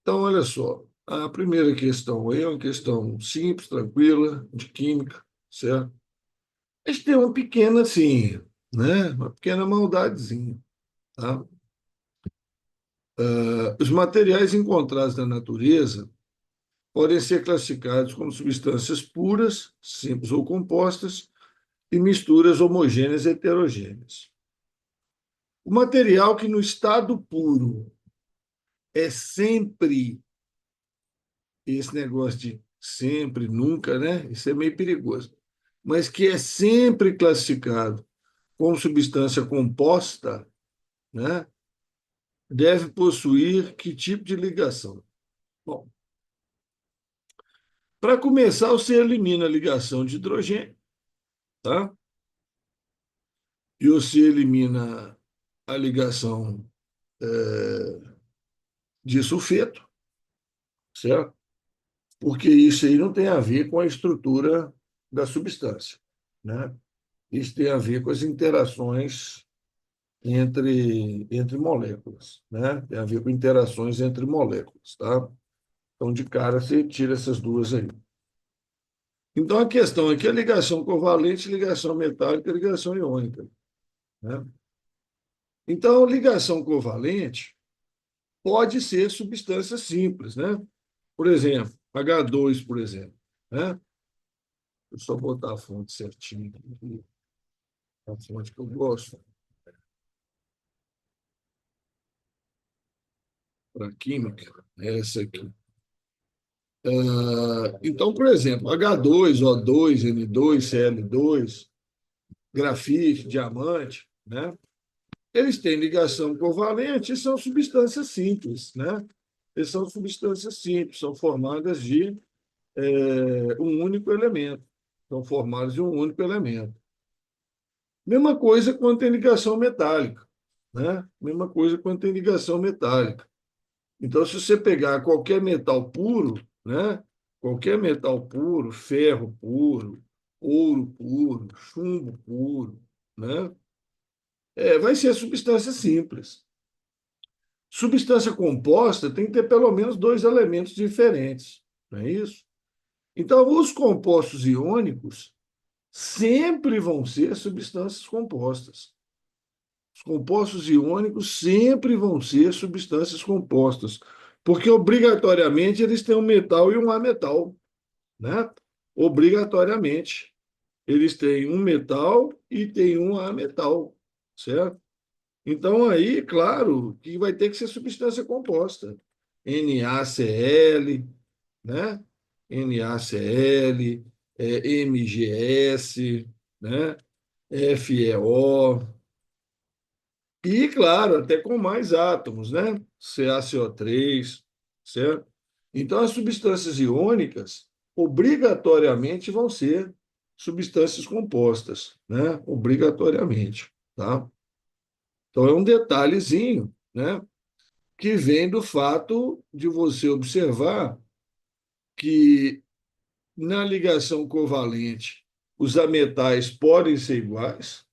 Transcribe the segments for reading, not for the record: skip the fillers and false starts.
Então, olha só, a primeira questão aí é uma questão simples, tranquila, de química, certo? A gente tem uma pequena, assim, né? Uma pequena maldadezinha, tá? Os materiais encontrados na natureza podem ser classificados como substâncias puras, simples ou compostas, e misturas homogêneas e heterogêneas. O material que no estado puro é sempre esse negócio de sempre, nunca, né? Isso é meio perigoso. Mas que é sempre classificado como substância composta, né? Deve possuir que tipo de ligação? Bom, para começar, você elimina a ligação de hidrogênio, tá? E você elimina a ligação de sulfeto, certo? Porque isso aí não tem a ver com a estrutura da substância, né? Isso tem a ver com as interações entre moléculas, né? Tem a ver com interações entre moléculas, tá? Então, de cara, você tira essas duas aí. Então, a questão aqui é ligação covalente, ligação metálica, ligação iônica, né? Então, ligação covalente pode ser substância simples, né? Por exemplo, H2, por exemplo, né? Deixa eu só botar a fonte certinha aqui, a fonte que eu gosto para química, é essa aqui. Então, por exemplo, H2, O2, N2, Cl2, grafite, diamante, né? Eles têm ligação covalente e são substâncias simples, né? Eles são substâncias simples, são formadas de um único elemento. São formadas de um único elemento. Mesma coisa quando tem ligação metálica, né? Mesma coisa quando tem ligação metálica. Então, se você pegar qualquer metal puro, né? Qualquer metal puro, ferro puro, ouro puro, chumbo puro, né? Vai ser substância simples. Substância composta tem que ter pelo menos dois elementos diferentes, não é isso? Então, os compostos iônicos sempre vão ser substâncias compostas. Os compostos iônicos sempre vão ser substâncias compostas, porque obrigatoriamente eles têm um metal e um ametal, né? Obrigatoriamente. Eles têm um metal e têm um ametal, certo? Então, aí, claro, que vai ter que ser substância composta. NaCl, né? NaCl, MgS, né? FeO. E, claro, até com mais átomos, né? CaCO3, certo? Então, as substâncias iônicas obrigatoriamente vão ser substâncias compostas, né? Obrigatoriamente, tá? Então, é um detalhezinho, né? Que vem do fato de você observar que na ligação covalente os ametais podem ser iguais,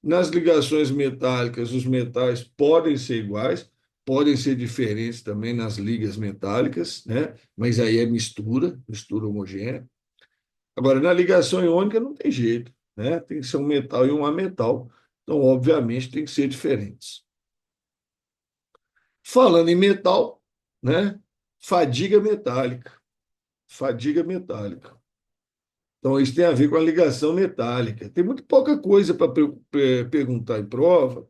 nas ligações metálicas os metais podem ser iguais, podem ser diferentes também nas ligas metálicas, né? Mas aí é mistura, mistura homogênea. Agora, na ligação iônica não tem jeito, né? Tem que ser um metal e um ametal. Então, obviamente, tem que ser diferentes. Falando em metal, né? Fadiga metálica. Fadiga metálica. Então, isso tem a ver com a ligação metálica. Tem muito pouca coisa para perguntar em prova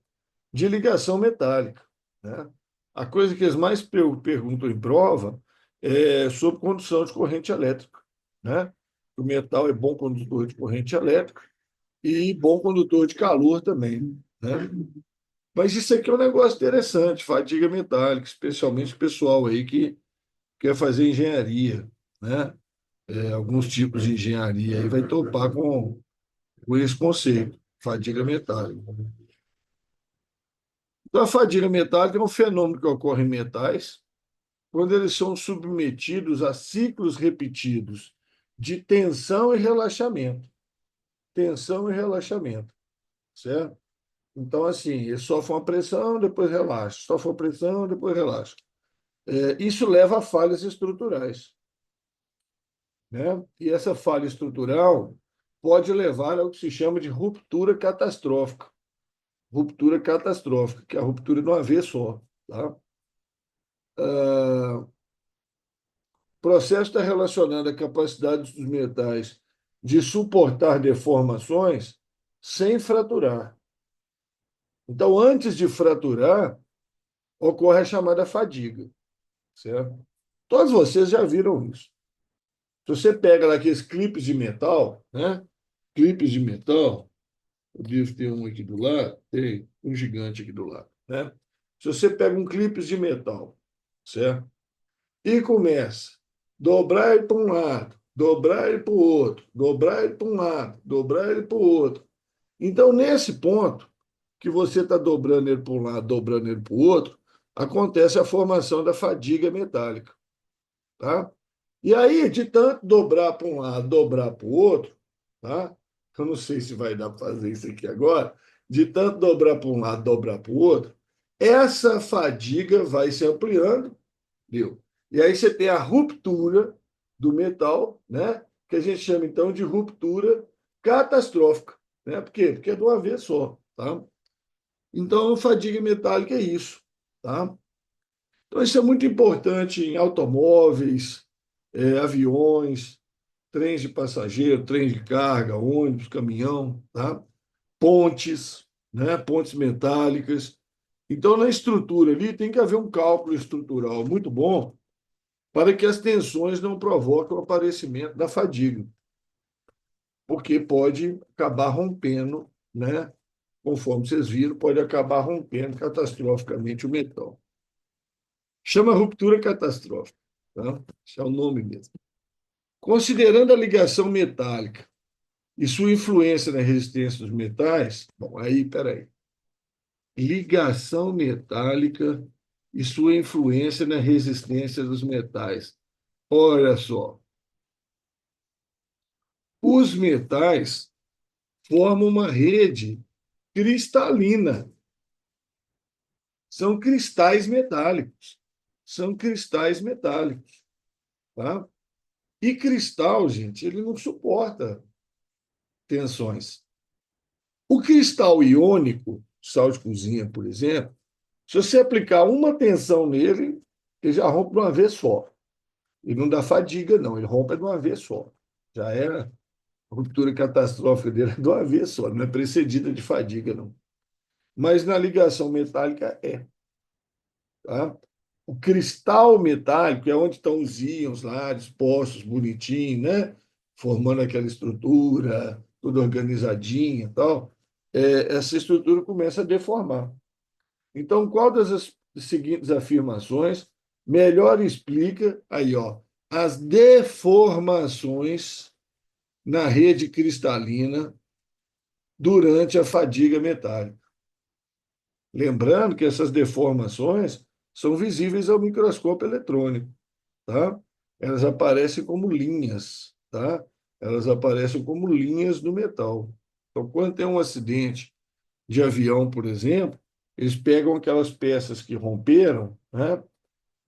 de ligação metálica, né? A coisa que eles mais perguntam em prova é sobre condução de corrente elétrica, né? O metal é bom condutor de corrente elétrica e bom condutor de calor também, né? Mas isso aqui é um negócio interessante, fadiga metálica, especialmente o pessoal aí que quer fazer engenharia, né? Alguns tipos de engenharia aí vai topar com esse conceito, fadiga metálica. Então, a fadiga metálica é um fenômeno que ocorre em metais quando eles são submetidos a ciclos repetidos de tensão e relaxamento. Tensão e relaxamento, certo? Então, assim, ele sofre uma pressão, depois relaxa, sofre uma pressão, depois relaxa. Isso leva a falhas estruturais, né? E essa falha estrutural pode levar ao que se chama de ruptura catastrófica. Ruptura catastrófica, que é a ruptura de uma vez só. Tá? O processo está relacionando a capacidade dos metais de suportar deformações sem fraturar. Então, antes de fraturar, ocorre a chamada fadiga, certo? Todos vocês já viram isso. Se você pega lá aqueles clipes de metal, né? Clipes de metal, eu devo ter um aqui do lado, tem um gigante aqui do lado, né? Se você pega um clipe de metal, certo? E começa a dobrar ele para um lado, dobrar ele para o outro, dobrar ele para um lado, dobrar ele para o outro. Então, nesse ponto, que você está dobrando ele para um lado, dobrando ele para o outro, acontece a formação da fadiga metálica. Tá? E aí, de tanto dobrar para um lado, dobrar para o outro, tá? Eu não sei se vai dar para fazer isso aqui agora, de tanto dobrar para um lado, dobrar para o outro, essa fadiga vai se ampliando, viu? E aí você tem a ruptura do metal, né? Que a gente chama então de ruptura catastrófica, né? Por quê? Porque é de uma vez só, tá? Então, fadiga metálica é isso, tá? Então, isso é muito importante em automóveis, aviões, trens de passageiro, trens de carga, ônibus, caminhão, tá? Pontes, né? Pontes metálicas. Então, na estrutura ali, tem que haver um cálculo estrutural muito bom para que as tensões não provoquem o aparecimento da fadiga, porque pode acabar rompendo, né? Conforme vocês viram, pode acabar rompendo catastroficamente o metal. Chama ruptura catastrófica. Tá? Esse é o nome mesmo. Considerando a ligação metálica e sua influência na resistência dos metais, bom, aí, peraí. Ligação metálica e sua influência na resistência dos metais. Olha só, os metais formam uma rede cristalina. São cristais metálicos. São cristais metálicos. Tá? E cristal, gente, ele não suporta tensões. O cristal iônico, sal de cozinha, por exemplo, se você aplicar uma tensão nele, ele já rompe de uma vez só. E não dá fadiga, não, ele rompe de uma vez só. Já era a ruptura catastrófica dele de uma vez só, não é precedida de fadiga, não. Mas na ligação metálica é. Tá? O cristal metálico é onde estão os íons lá, dispostos bonitinho, né? Formando aquela estrutura, tudo organizadinha e tal. Essa estrutura começa a deformar. Então, qual das seguintes afirmações melhor explica aí, ó, as deformações na rede cristalina durante a fadiga metálica? Lembrando que essas deformações são visíveis ao microscópio eletrônico, tá? Elas aparecem como linhas, tá? Elas aparecem como linhas no metal. Então, quando tem um acidente de avião, por exemplo, eles pegam aquelas peças que romperam, né?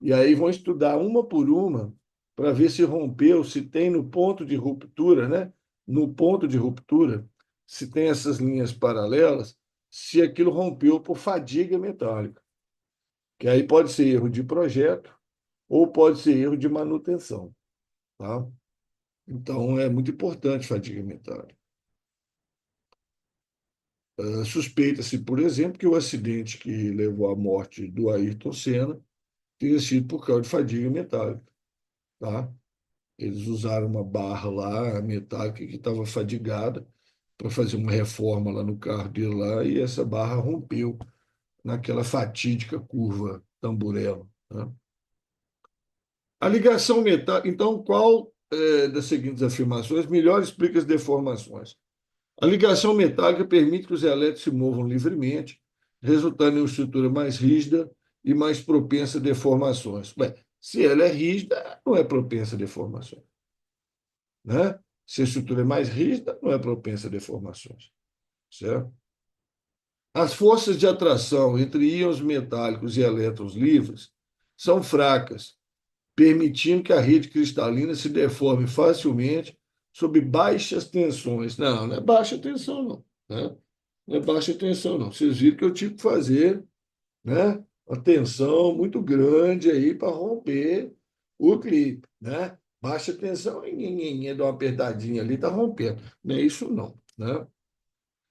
E aí vão estudar uma por uma para ver se rompeu, se tem no ponto de ruptura, né? No ponto de ruptura, se tem essas linhas paralelas, se aquilo rompeu por fadiga metálica, que aí pode ser erro de projeto ou pode ser erro de manutenção, tá? Então é muito importante fadiga metálica. Suspeita-se, por exemplo, que o acidente que levou à morte do Ayrton Senna tenha sido por causa de fadiga metálica, tá? Eles usaram uma barra lá metálica que estava fadigada para fazer uma reforma lá no carro dele lá e essa barra rompeu naquela fatídica curva Tamburello, né? A ligação metálica. Então, qual das seguintes afirmações melhor explica as deformações? A ligação metálica permite que os elétrons se movam livremente, resultando em uma estrutura mais rígida e mais propensa a deformações. Bem, se ela é rígida, não é propensa a deformações, né? Se a estrutura é mais rígida, não é propensa a deformações, certo? As forças de atração entre íons metálicos e elétrons livres são fracas, permitindo que a rede cristalina se deforme facilmente sob baixas tensões. Não, não é baixa tensão, não. Né? Não é baixa tensão, não. Vocês viram que eu tive que fazer, né, uma tensão muito grande aí para romper o clipe. Né? Baixa tensão, e dá uma apertadinha ali, está rompendo. Não é isso, não. Né?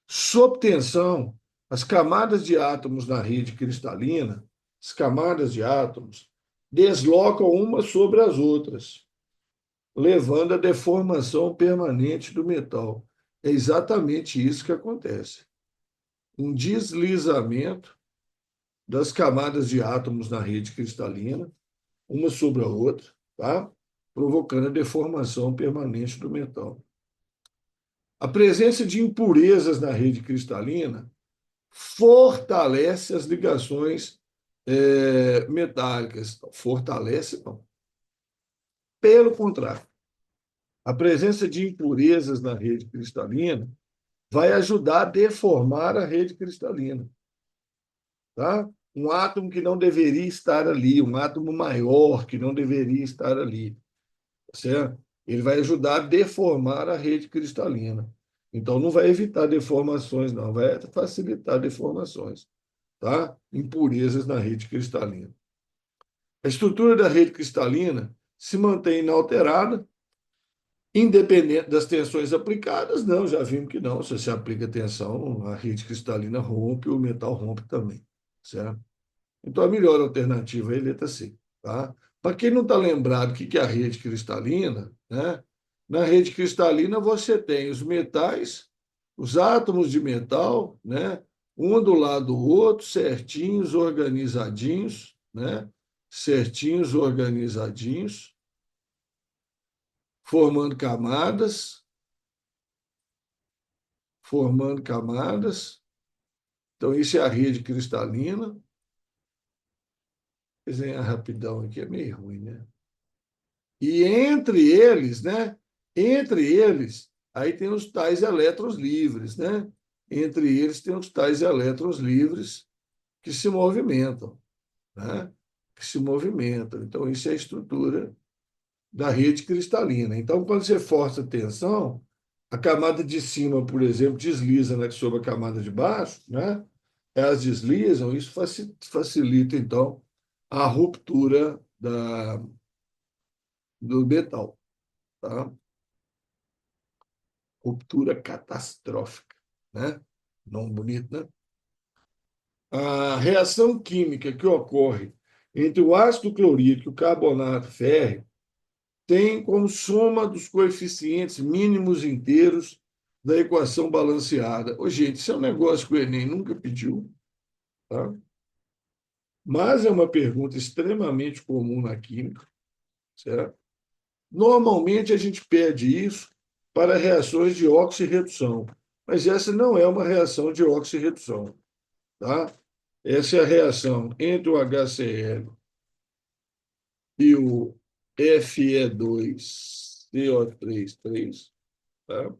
Sob tensão, as camadas de átomos na rede cristalina, as camadas de átomos, deslocam umas sobre as outras, levando à deformação permanente do metal. É exatamente isso que acontece. Um deslizamento das camadas de átomos na rede cristalina, uma sobre a outra, tá? Provocando a deformação permanente do metal. A presença de impurezas na rede cristalina fortalece as ligações metálicas. Fortalece, não. Pelo contrário, a presença de impurezas na rede cristalina vai ajudar a deformar a rede cristalina. Tá? Um átomo que não deveria estar ali, um átomo maior que não deveria estar ali, certo? Ele vai ajudar a deformar a rede cristalina. Então, não vai evitar deformações, não, vai facilitar deformações, tá? Impurezas na rede cristalina. A estrutura da rede cristalina se mantém inalterada, independente das tensões aplicadas. Não, já vimos que não. Se você aplica tensão, a rede cristalina rompe, o metal rompe também, certo? Então, a melhor alternativa é a letra C. Tá? Para quem não está lembrado o que é a rede cristalina, né? Na rede cristalina você tem os metais, os átomos de metal, né? Um do lado do outro, certinhos, organizadinhos, né? Certinhos, organizadinhos, formando camadas, formando camadas. Então, isso é a rede cristalina. Desenhar rapidão aqui é meio ruim, né? E entre eles, né? Entre eles, aí tem os tais elétrons livres, né? Entre eles tem os tais elétrons livres que se movimentam, né? Que se movimentam. Então, isso é a estrutura da rede cristalina. Então, quando você força a tensão, a camada de cima, por exemplo, desliza, né, sobre a camada de baixo, né? Elas deslizam, isso facilita, então, a ruptura do metal, tá? Ruptura catastrófica, né? Nome bonito, né? A reação química que ocorre entre o ácido clorídrico e o carbonato férrico tem como soma dos coeficientes mínimos inteiros da equação balanceada. Ô, gente, isso é um negócio que o Enem nunca pediu, tá? Mas é uma pergunta extremamente comum na química, certo? Normalmente a gente pede isso para reações de oxirredução, mas essa não é uma reação de oxirredução, tá? Essa é a reação entre o HCl e o Fe2CO3, tá?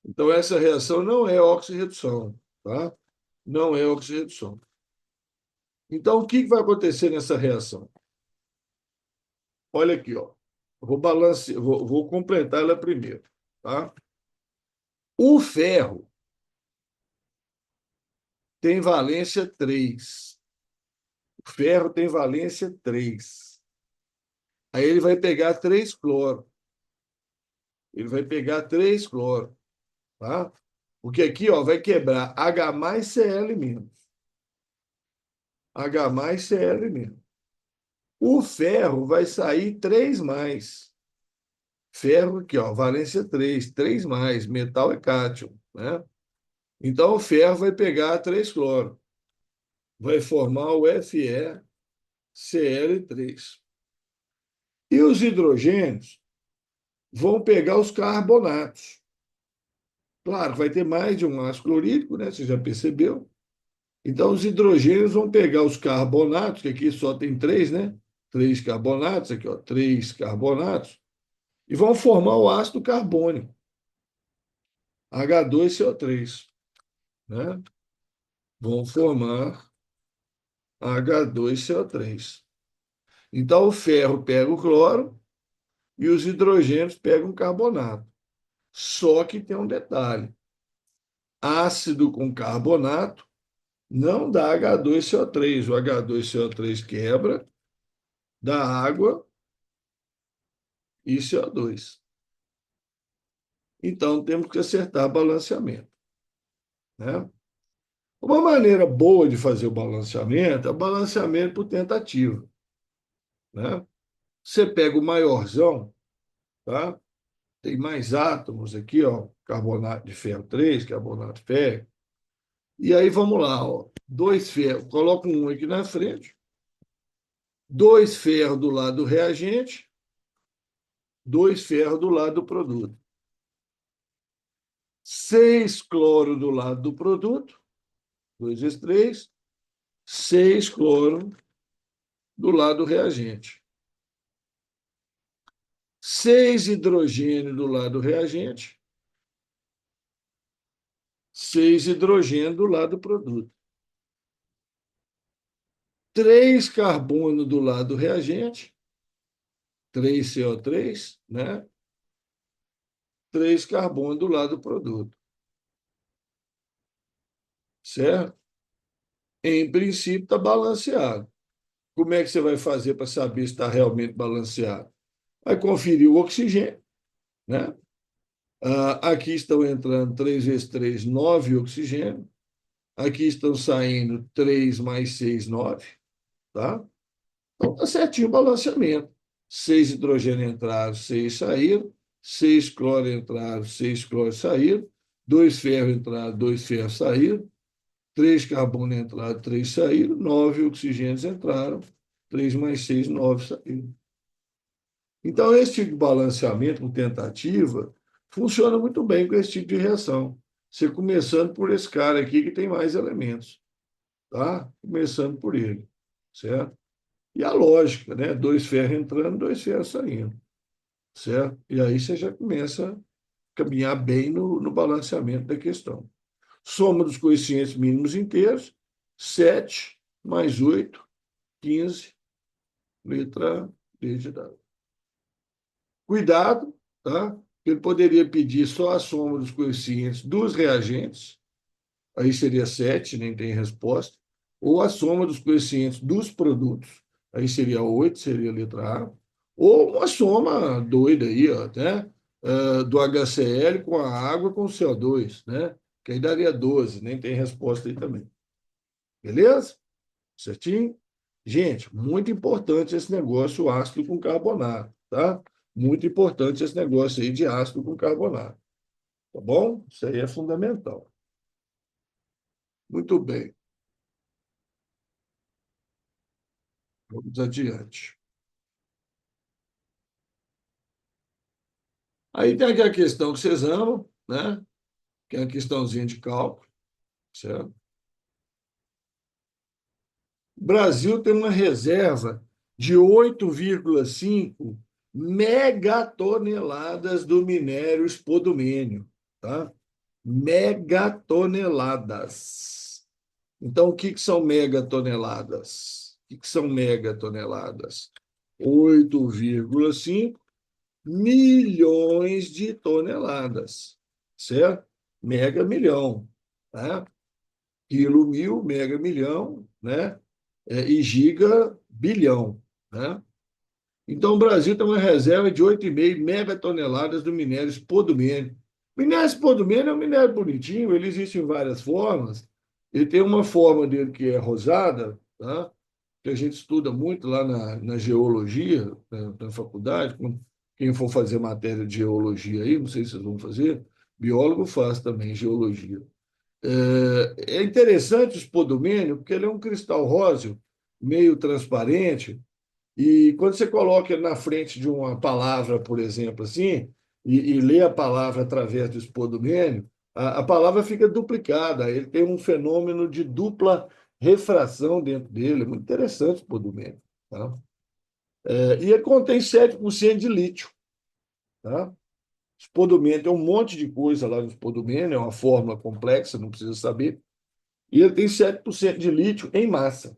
Então, essa reação não é oxirredução, tá? Não é oxirredução. Então, o que vai acontecer nessa reação? Olha aqui, ó. Vou completar ela primeiro, tá? O ferro tem valência 3. O ferro tem valência 3. Aí ele vai pegar 3 cloro. Ele vai pegar 3 cloro, tá? Porque aqui, ó, vai quebrar H mais Cl menos. H mais Cl menos. O ferro vai sair 3 mais. Ferro aqui, ó, valência 3, 3 mais. Metal é cátion, né? Então, o ferro vai pegar 3 cloro. Vai formar o FeCl3. E os hidrogênios vão pegar os carbonatos. Claro, vai ter mais de um ácido clorídrico, né? Você já percebeu? Então, os hidrogênios vão pegar os carbonatos, que aqui só tem 3, né? 3 carbonatos, aqui, ó, 3 carbonatos, e vão formar o ácido carbônico, H2CO3, né? Vão formar H2CO3. Então, o ferro pega o cloro e os hidrogênios pegam o carbonato. Só que tem um detalhe: ácido com carbonato não dá H2CO3. O H2CO3 quebra, dá água e CO2. Então, temos que acertar balanceamento, né? Uma maneira boa de fazer o balanceamento por tentativa, né? Você pega o maiorzão, tá? Tem mais átomos aqui, ó, carbonato de ferro 3, carbonato de ferro. E aí vamos lá, ó, dois ferros, coloca um aqui na frente, dois ferros do lado do reagente, dois ferros do lado do produto. 6 cloro do lado do produto, 2 vezes 3, 6 cloro do lado do reagente. 6 hidrogênio do lado do reagente, 6 hidrogênio do lado do produto. 3 carbono do lado do reagente, 3 CO3, né? 3 carbono do lado do produto. Certo? Em princípio, está balanceado. Como é que você vai fazer para saber se está realmente balanceado? Vai conferir o oxigênio, né? Aqui estão entrando 3 vezes 3, 9 oxigênio. Aqui estão saindo 3 mais 6, 9. Tá? Então, está certinho o balanceamento. 6 hidrogênio entraram, 6 saíram. 6 cloro entraram, 6 cloro saíram. 2 ferro entraram, 2 ferros saíram. 3 carbono entraram, 3 saíram. 9 oxigênios entraram. 3 mais 6, 9 saíram. Então, esse tipo de balanceamento com tentativa funciona muito bem com esse tipo de reação. Você começando por esse cara aqui que tem mais elementos, tá? Começando por ele, certo? E a lógica, né? 2 ferros entrando, 2 ferros saindo, certo? E aí você já começa a caminhar bem no balanceamento da questão. Soma dos coeficientes mínimos inteiros, 7 mais 8, 15, letra D de dado. Cuidado, tá? Ele poderia pedir só a soma dos coeficientes dos reagentes, aí seria 7, nem tem resposta, ou a soma dos coeficientes dos produtos, aí seria 8, seria a letra A, ou uma soma doida aí, ó, né? Do HCl com a água com o CO2, né? Que aí daria 12, nem tem resposta aí também. Beleza? Certinho? Gente, muito importante esse negócio ácido com carbonato, tá? Muito importante esse negócio aí de ácido com carbonato, tá bom? Isso aí é fundamental. Muito bem, vamos adiante. Aí tem aquela questão que vocês amam, né? Que é a questãozinha de cálculo, certo? O Brasil tem uma reserva de 8,5 megatoneladas do minério spodumênio, tá? Megatoneladas. Então, o que são megatoneladas? O que são megatoneladas? 8,5 milhões de toneladas, certo? Mega milhão, tá? Quilo mil, mega milhão, né? E giga bilhão, né? Então, o Brasil tem uma reserva de 8,5 megatoneladas do minério spodumênio. O minério spodumênio é um minério bonitinho, ele existe em várias formas. Ele tem uma forma dele que é rosada, tá? Que a gente estuda muito lá na geologia, na faculdade. Quem for fazer matéria de geologia aí, não sei se vocês vão fazer, biólogo faz também geologia. É interessante o spodumênio, porque ele é um cristal róseo, meio transparente, e quando você coloca ele na frente de uma palavra, por exemplo, assim, e lê a palavra através do spodumênio, a palavra fica duplicada. Ele tem um fenômeno de dupla refração dentro dele. É muito interessante o spodumênio. Tá? E ele contém 7% de lítio. Tá? Spodumênio tem um monte de coisa lá no spodumênio, é uma fórmula complexa, não precisa saber. E ele tem 7% de lítio em massa.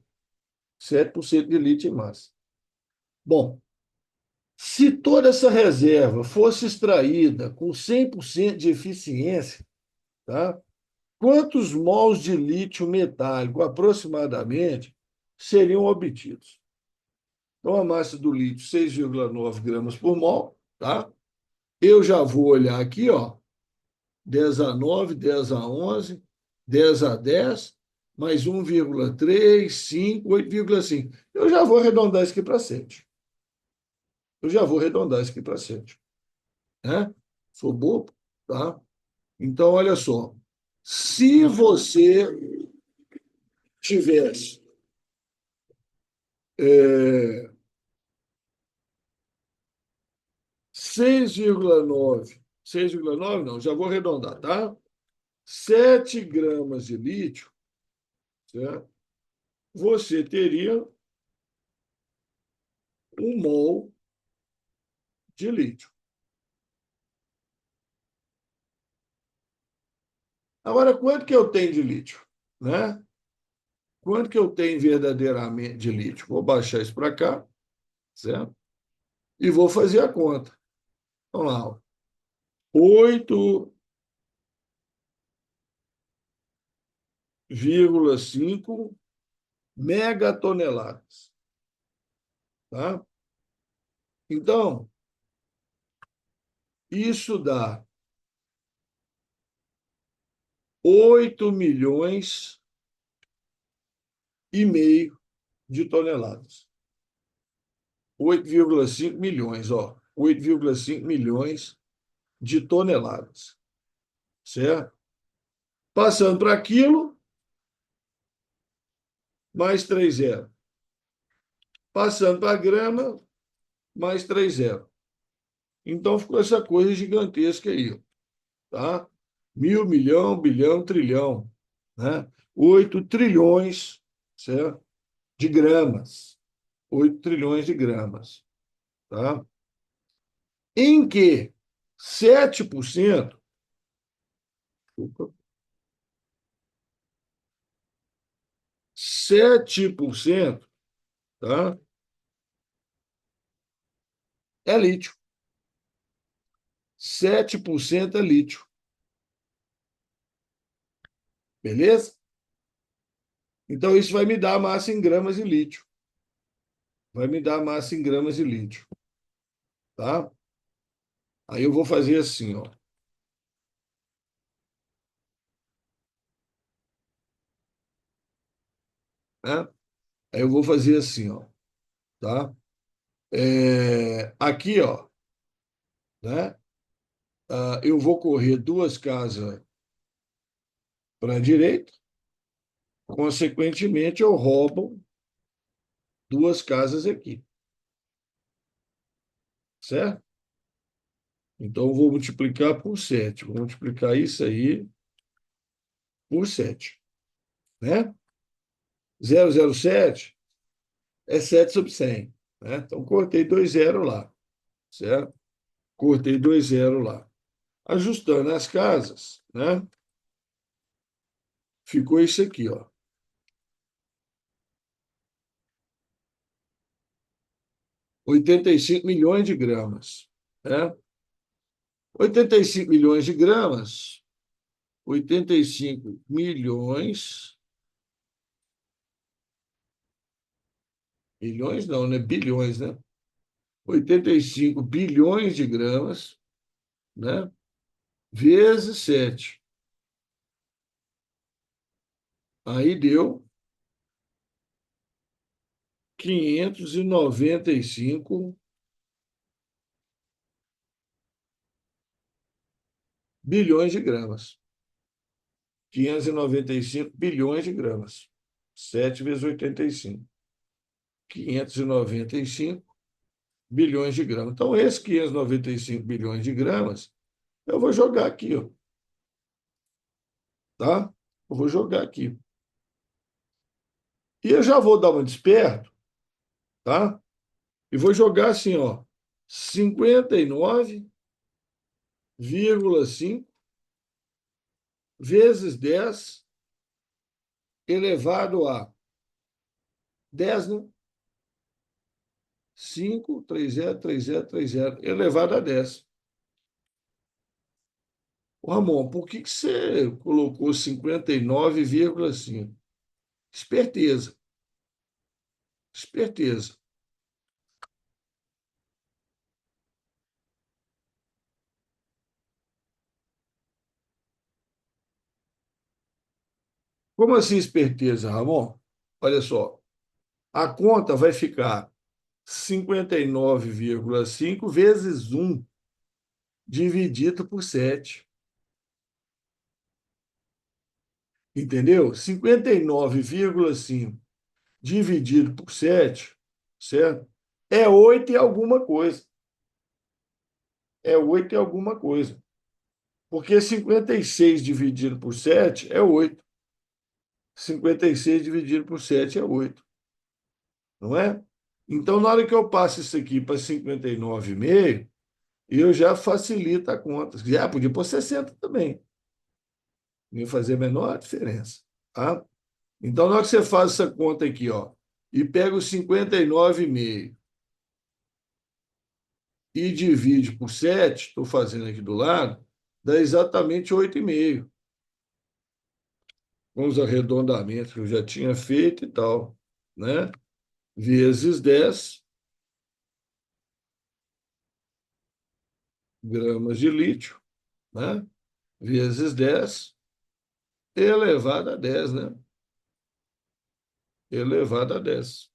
7% de lítio em massa. Bom, se toda essa reserva fosse extraída com 100% de eficiência, tá? Quantos mols de lítio metálico aproximadamente seriam obtidos? Então, a massa do lítio, 6,9 gramas por mol, tá? Eu já vou olhar aqui, ó, 10 a 9, 10 a 11, 10 a 10, mais 1,3, 5, 8,5. Eu já vou arredondar isso aqui para 7. Eu já vou arredondar isso aqui para 7. Né? Sou bobo, tá? Então, olha só. Se você tivesse 6,9, 6,9 não, já vou arredondar, tá? 7 gramas de lítio, certo? Você teria 1 mol de lítio. Agora, quanto que eu tenho de lítio? Né? Quanto que eu tenho verdadeiramente de lítio? Vou baixar isso para cá, certo? E vou fazer a conta. Vamos lá. 8,5 megatoneladas. Tá? Então, isso dá 8,5 milhões de toneladas. 8,5 milhões, ó. 8,5 milhões de toneladas. Certo? Passando para quilo, mais 3 zeros. Passando para grama, mais 3 zeros. Então ficou essa coisa gigantesca aí, tá? Mil, milhão, bilhão, trilhão, né? 8 trilhões, certo? De gramas. 8 trilhões de gramas, tá? Em que 7%, 7%, tá? É lítio. 7% é lítio. Beleza? Então, isso vai me dar massa em gramas de lítio. Vai me dar massa em gramas de lítio. Tá? Aí eu vou fazer assim, ó. Né? Aí eu vou fazer assim, ó. Tá? Aqui, ó. Né? Eu vou correr 2 casas para a direita. Consequentemente, eu roubo 2 casas aqui. Certo? Então, eu vou multiplicar por 7. Vou multiplicar isso aí por 7. Né? 0,07 é 7/100. Né? Então, cortei 2 zeros lá. Certo? Cortei 2 zeros lá. Ajustando as casas, né? Ficou isso aqui, ó. 85 milhões de gramas. Né? 85 milhões de gramas. 85 milhões. Milhões não, né? Bilhões, né? 85 bilhões de gramas, né? Vezes 7. Aí deu 595 bilhões de gramas. 595 bilhões de gramas. 7 vezes 85. 595 bilhões de gramas. Então, esses 595 bilhões de gramas, eu vou jogar aqui, ó, tá? Eu vou jogar aqui. E eu já vou dar uma desperto, tá? E vou jogar assim, ó, 59,5 vezes 10 elevado a 10, né? 5, 30, 30, 30, elevado a 10. Ô, Ramon, por que você colocou 59,5? Esperteza, esperteza. Como assim esperteza, Ramon? Olha só, a conta vai ficar 59,5 vezes 1 dividido por 7. Entendeu? 59,5 dividido por 7, certo? É 8 e alguma coisa. É 8 e alguma coisa. Porque 56 dividido por 7 é 8. 56 dividido por 7 é 8, não é? Então, na hora que eu passo isso aqui para 59,5, eu já facilito a conta. Já podia pôr 60 também. Não ia fazer a menor diferença. Tá? Então, na hora que você faz essa conta aqui, ó, e pega os 59,5 e divide por 7, estou fazendo aqui do lado, dá exatamente 8,5, com os arredondamentos que eu já tinha feito e tal, né? Vezes 10 gramas de lítio, né? Vezes 10 elevado a 10, né? Elevado a 10.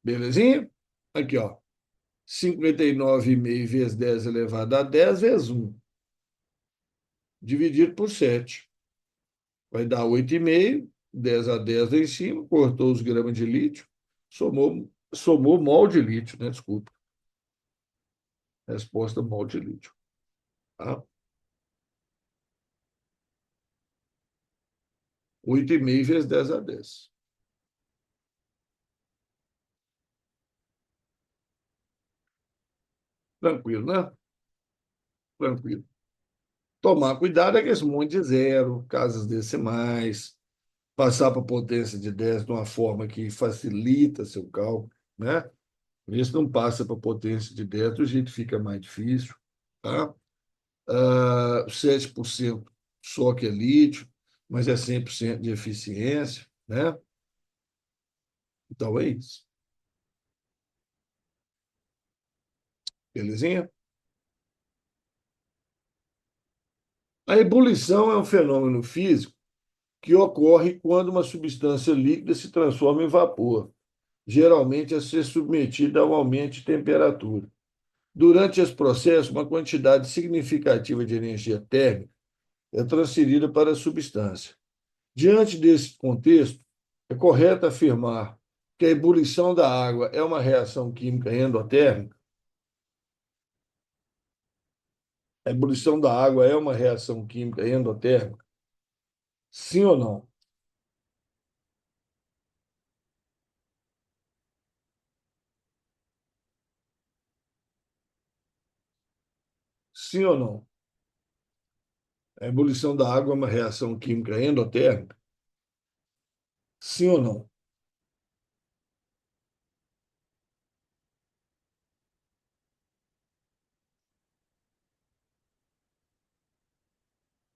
Belezinha? Aqui, ó. 59,5 vezes 10 elevado a 10 vezes 1, dividido por 7. Vai dar 8,5, 10 a 10 lá em cima, cortou os gramas de lítio, somou mol de lítio, né? Desculpa. Resposta mol de lítio. Tá? 8,5 vezes 10 a 10. Tranquilo, né? Tranquilo. Tomar cuidado é com esse monte de zero, casas decimais, passar para a potência de 10 de uma forma que facilita seu cálculo, né? Isso não passa para a potência de 10, do jeito fica mais difícil, tá? 7% só que é lítio, mas é 100% de eficiência, né? Então é isso. Belezinha? A ebulição é um fenômeno físico que ocorre quando uma substância líquida se transforma em vapor, geralmente a ser submetida a um aumento de temperatura. Durante esse processo, uma quantidade significativa de energia térmica é transferida para a substância. Diante desse contexto, é correto afirmar que a ebulição da água é uma reação química endotérmica? A ebulição da água é uma reação química endotérmica? Sim ou não? Sim ou não? A ebulição da água é uma reação química endotérmica? Sim ou não?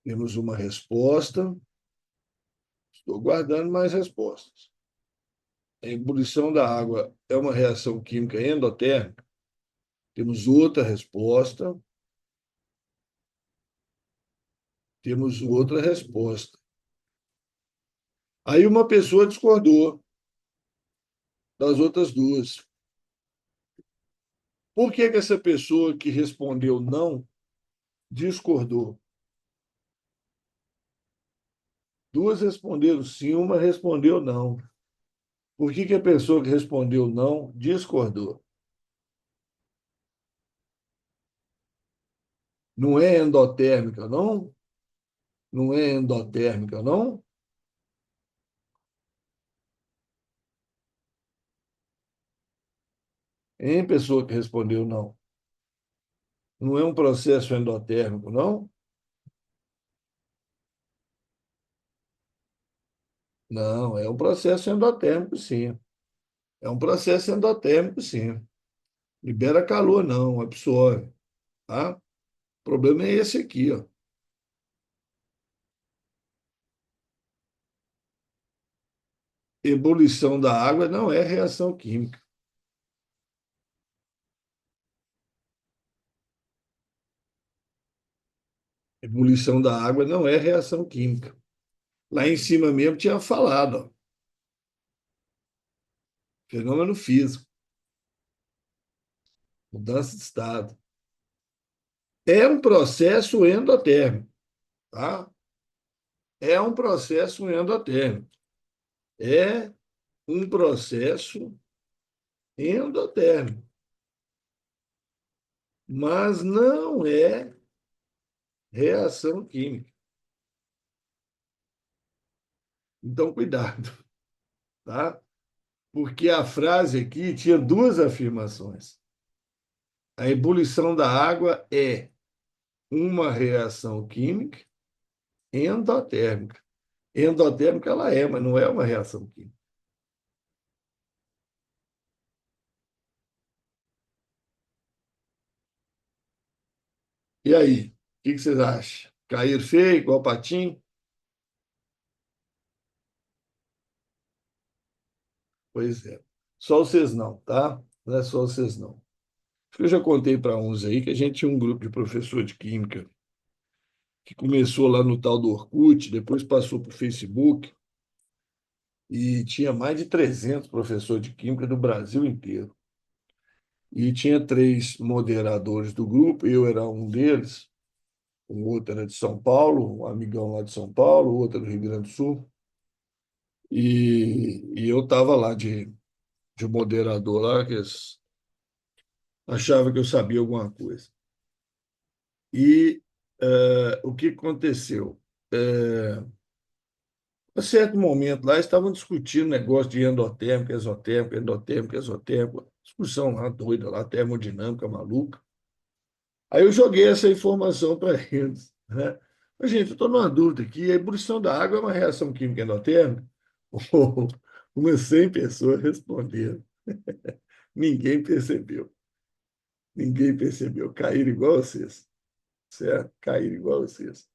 Temos uma resposta. Estou guardando mais respostas. A ebulição da água é uma reação química endotérmica? Temos outra resposta. Temos outra resposta. Aí uma pessoa discordou das outras duas. Por que que essa pessoa que respondeu não discordou? Duas responderam sim, uma respondeu não. Por que que a pessoa que respondeu não discordou? Não é endotérmica, não? Não é endotérmica, não? Em pessoa que respondeu não. Não é um processo endotérmico, não? Não, é um processo endotérmico, sim. É um processo endotérmico, sim. Libera calor, não, absorve, tá? O problema é esse aqui, ó. Ebulição da água não é reação química. Ebulição da água não é reação química. Lá em cima mesmo tinha falado, ó, fenômeno físico, mudança de estado. É um processo endotérmico, tá? É um processo endotérmico. É um processo endotérmico, mas não é reação química. Então, cuidado, tá? Porque a frase aqui tinha duas afirmações. A ebulição da água é uma reação química endotérmica. Endotérmica ela é, mas não é uma reação química. E aí, o que vocês acham? Cair feio, igual patinho? Pois é. Só vocês não, tá? Não é só vocês não. Acho que eu já contei para uns aí que a gente tinha um grupo de professor de química que começou lá no tal do Orkut, depois passou para o Facebook e tinha mais de 300 professores de química do Brasil inteiro. E tinha três moderadores do grupo, eu era um deles, o outro era de São Paulo, um amigão lá de São Paulo, o outro do Rio Grande do Sul, e eu estava lá de moderador lá, que eles achavam que eu sabia alguma coisa. E o que aconteceu? A certo momento lá, estavam discutindo negócio de endotérmica, exotérmica, endotérmica, exotérmica, discussão lá doida, lá, termodinâmica maluca. Aí eu joguei essa informação para eles, né? Mas, gente, eu estou numa dúvida aqui, a ebulição da água é uma reação química endotérmica? Umas 100 pessoas responderam. Ninguém percebeu. Ninguém percebeu. Caíram igual vocês, certo? Caíram igual vocês.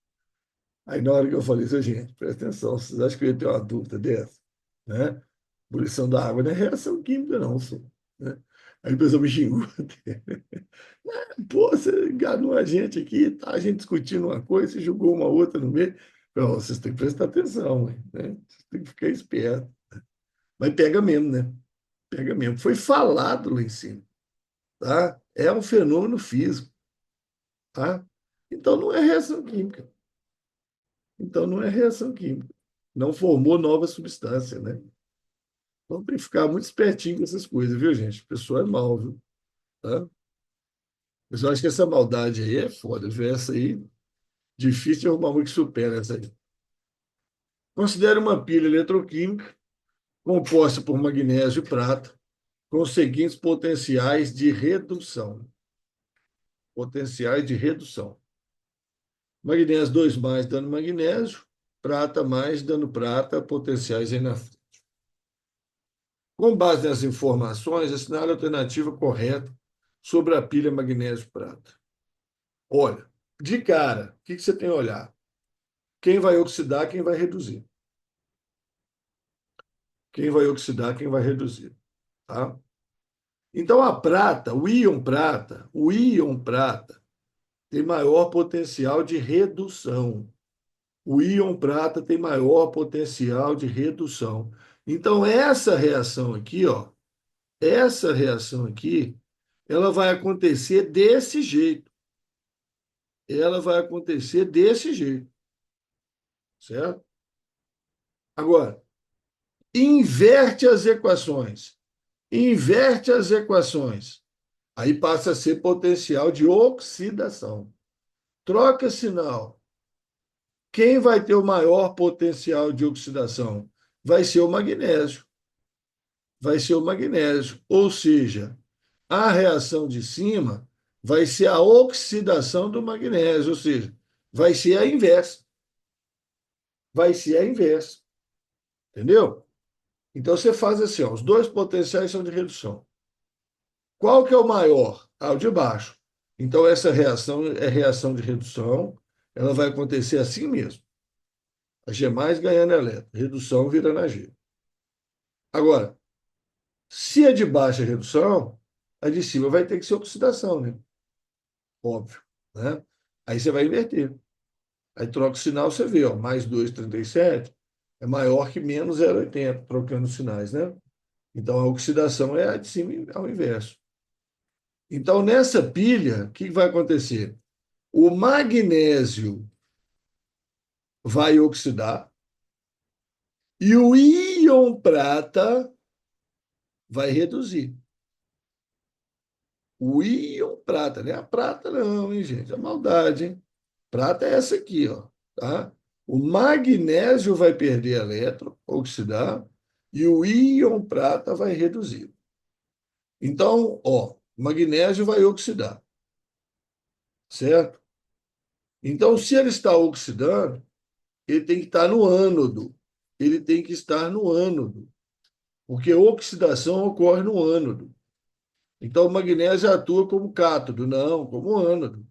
Aí, na hora que eu falei isso, gente, presta atenção, vocês acham que eu ia ter uma dúvida dessa? Né? Ebulição da água não é reação química, não, senhor, né? Aí o pessoal me xingou. Pô, você enganou a gente aqui, tá a gente discutindo uma coisa, você jogou uma outra no meio. Não, vocês têm que prestar atenção, né? Vocês têm que ficar esperto. Mas pega mesmo, né? Pega mesmo. Foi falado lá em cima, tá? É um fenômeno físico, tá? Então não é reação química. Então não é reação química. Não formou nova substância, né? Então tem que ficar muito espertinho com essas coisas, viu, gente? O pessoal é mal, viu? Tá? Mas eu acho que essa maldade aí é foda, viu? Essa aí, difícil de arrumar uma que supera essa aí. Considere uma pilha eletroquímica composta por magnésio e prata, com os seguintes potenciais de redução. Potenciais de redução. Magnésio 2 mais dando magnésio, prata mais dando prata, potenciais aí na frente. Com base nessas informações, assinale a alternativa correta sobre a pilha magnésio-prata. Olha, de cara, o que você tem a olhar? Quem vai oxidar, quem vai reduzir. Quem vai oxidar, quem vai reduzir. Tá? Então, a prata, o íon prata, tem maior potencial de redução. O íon prata tem maior potencial de redução. Então, essa reação aqui, ó, essa reação aqui, ela vai acontecer desse jeito. Ela vai acontecer desse jeito, certo? Agora, inverte as equações. Inverte as equações. Aí passa a ser potencial de oxidação. Troca sinal. Quem vai ter o maior potencial de oxidação? Vai ser o magnésio. Vai ser o magnésio. Ou seja, a reação de cima vai ser a oxidação do magnésio, ou seja, vai ser a inversa. Vai ser a inversa. Entendeu? Então você faz assim, ó, os dois potenciais são de redução. Qual que é o maior? Ah, o de baixo. Então essa reação é reação de redução, ela vai acontecer assim mesmo. A G mais ganhando elétron, redução virando a G. Agora, se é de baixa redução, a de cima vai ter que ser oxidação, né? Óbvio, né? Aí você vai inverter. Aí troca o sinal, você vê, ó, mais 2,37 é maior que menos 0,80, trocando os sinais, né? Então a oxidação é a de cima ao inverso. Então, nessa pilha, o que vai acontecer? O magnésio vai oxidar e o íon prata vai reduzir. O íon prata, não é a prata, não, hein, gente? É maldade, hein? Prata é essa aqui, ó, tá? O magnésio vai perder elétron, oxidar, e o íon prata vai reduzir. Então, ó, o magnésio vai oxidar, certo? Então, se ele está oxidando, ele tem que estar no ânodo. Ele tem que estar no ânodo, porque a oxidação ocorre no ânodo. Então, o magnésio atua como cátodo, não, como ânodo.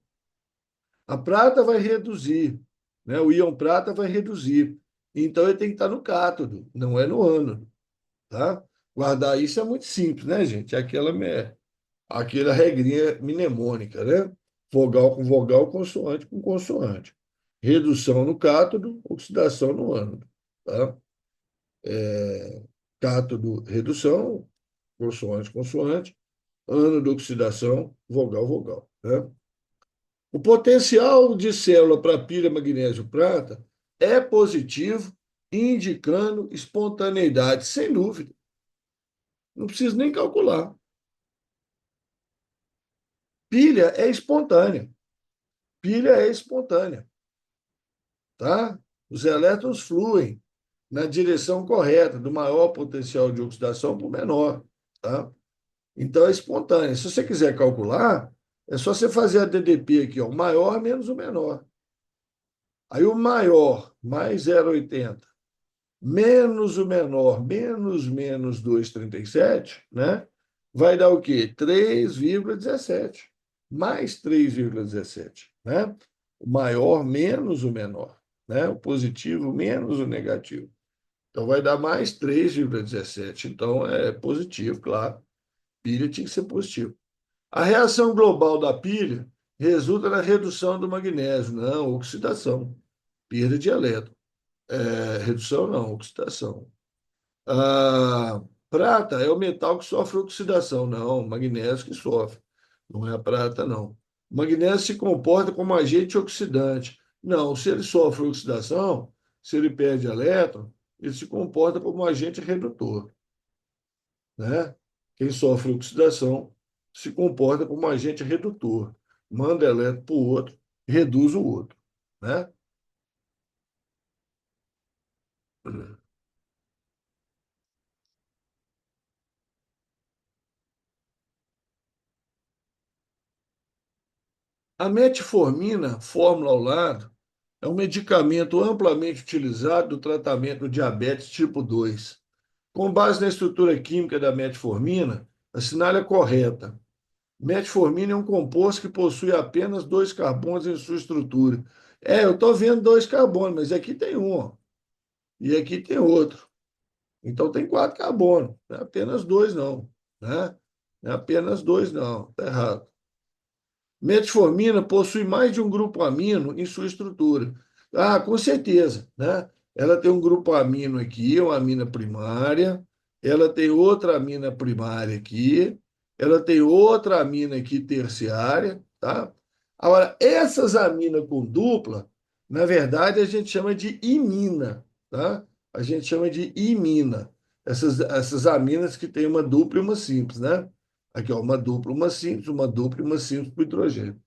A prata vai reduzir, né? O íon prata vai reduzir. Então, ele tem que estar no cátodo, não é no ânodo, tá? Guardar isso é muito simples, né, gente? É aquela regrinha mnemônica, né? Vogal com vogal, consoante com consoante. Redução no cátodo, oxidação no ânodo, tá? Cátodo, redução, consoante, consoante, ânodo, oxidação, vogal, vogal, né? O potencial de célula para pilha magnésio-prata é positivo, indicando espontaneidade, sem dúvida. Não preciso nem calcular. Pilha é espontânea. Pilha é espontânea, tá? Os elétrons fluem na direção correta, do maior potencial de oxidação para o menor, tá? Então é espontânea. Se você quiser calcular, é só você fazer a DDP aqui, ó, o maior menos o menor. Aí o maior, mais 0,80, menos o menor, menos 2,37, né? Vai dar o quê? 3,17. Mais 3,17, né? O maior menos o menor, né? O positivo menos o negativo. Então vai dar mais 3,17. Então é positivo, claro. Pilha tinha que ser positivo. A reação global da pilha resulta na redução do magnésio, não, oxidação, perda de elétron. Redução não, oxidação. A prata é o metal que sofre oxidação, não, o magnésio que sofre, não é a prata, não. O magnésio se comporta como agente oxidante. Não, se ele sofre oxidação, se ele perde elétron, ele se comporta como um agente redutor, né? Quem sofre oxidação se comporta como um agente redutor, manda elétron para o outro, reduz o outro, né? A metformina, fórmula ao lado, é um medicamento amplamente utilizado no tratamento do diabetes tipo 2. Com base na estrutura química da metformina, a sinalha é correta. Metformina é um composto que possui apenas dois carbonos em sua estrutura. Eu estou vendo dois carbonos, mas aqui tem um, ó, e aqui tem outro. Então tem quatro carbonos, não é apenas dois, não. Né? Não é apenas dois, não. Está errado. Metformina possui mais de um grupo amino em sua estrutura. Ah, com certeza, né? Ela tem um grupo amino aqui, uma amina primária, ela tem outra amina primária aqui, ela tem outra amina aqui terciária, tá? Agora, essas aminas com dupla, na verdade, a gente chama de imina, tá? A gente chama de imina. Essas aminas que têm uma dupla e uma simples, né? Aqui, ó, uma dupla, uma simples, uma dupla e uma simples para o hidrogênio.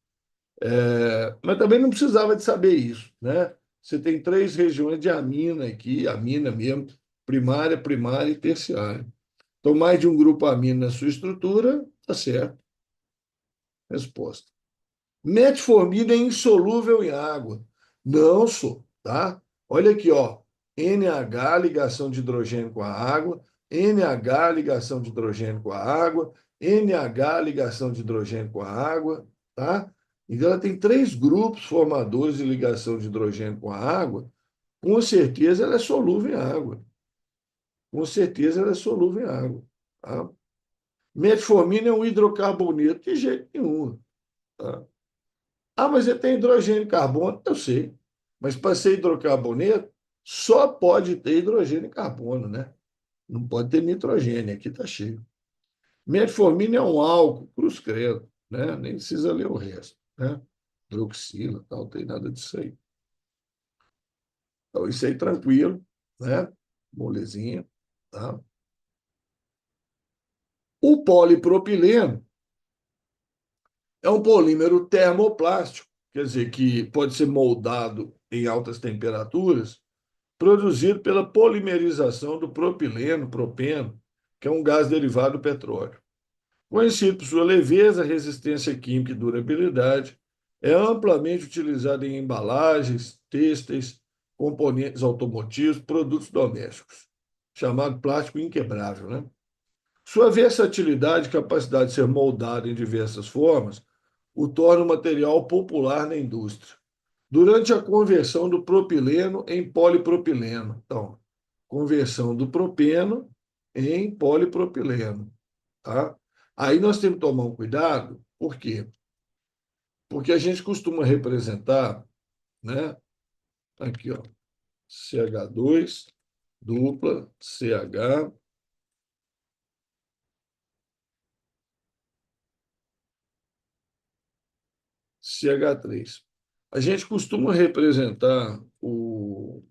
Mas também não precisava de saber isso, né? Você tem três regiões de amina aqui, amina mesmo, primária, primária e terciária. Então, mais de um grupo amino na sua estrutura, tá certo. Resposta. Metformina é insolúvel em água. Não sou, tá? Olha aqui, ó. NH, ligação de hidrogênio com a água, NH, ligação de hidrogênio com a água, NH, ligação de hidrogênio com a água, tá? Então, ela tem três grupos formadores de ligação de hidrogênio com a água. Com certeza, ela é solúvel em água. Com certeza, ela é solúvel em água. Tá? Metformina é um hidrocarboneto de jeito nenhum. Tá? Ah, mas ele tem hidrogênio e carbono. Eu sei. Mas para ser hidrocarboneto, só pode ter hidrogênio e carbono, né? Não pode ter nitrogênio. Aqui está cheio. Metformina é um álcool, cruz credo, né? Nem precisa ler o resto, né? Hidroxila, tal, não tem nada disso aí. Então, isso aí tranquilo, né? Molezinha, tá? O polipropileno é um polímero termoplástico, quer dizer, que pode ser moldado em altas temperaturas, produzido pela polimerização do propileno, propeno, que é um gás derivado do petróleo. Conhecido por sua leveza, resistência química e durabilidade, é amplamente utilizado em embalagens, têxteis, componentes automotivos, produtos domésticos, chamado plástico inquebrável, né? Sua versatilidade e capacidade de ser moldado em diversas formas o torna um material popular na indústria. Durante a conversão do propileno em polipropileno. Então, conversão do propeno em polipropileno. Tá? Aí nós temos que tomar um cuidado, por quê? Porque a gente costuma representar, né? Aqui, ó, CH2, dupla, CH, CH3. A gente costuma representar o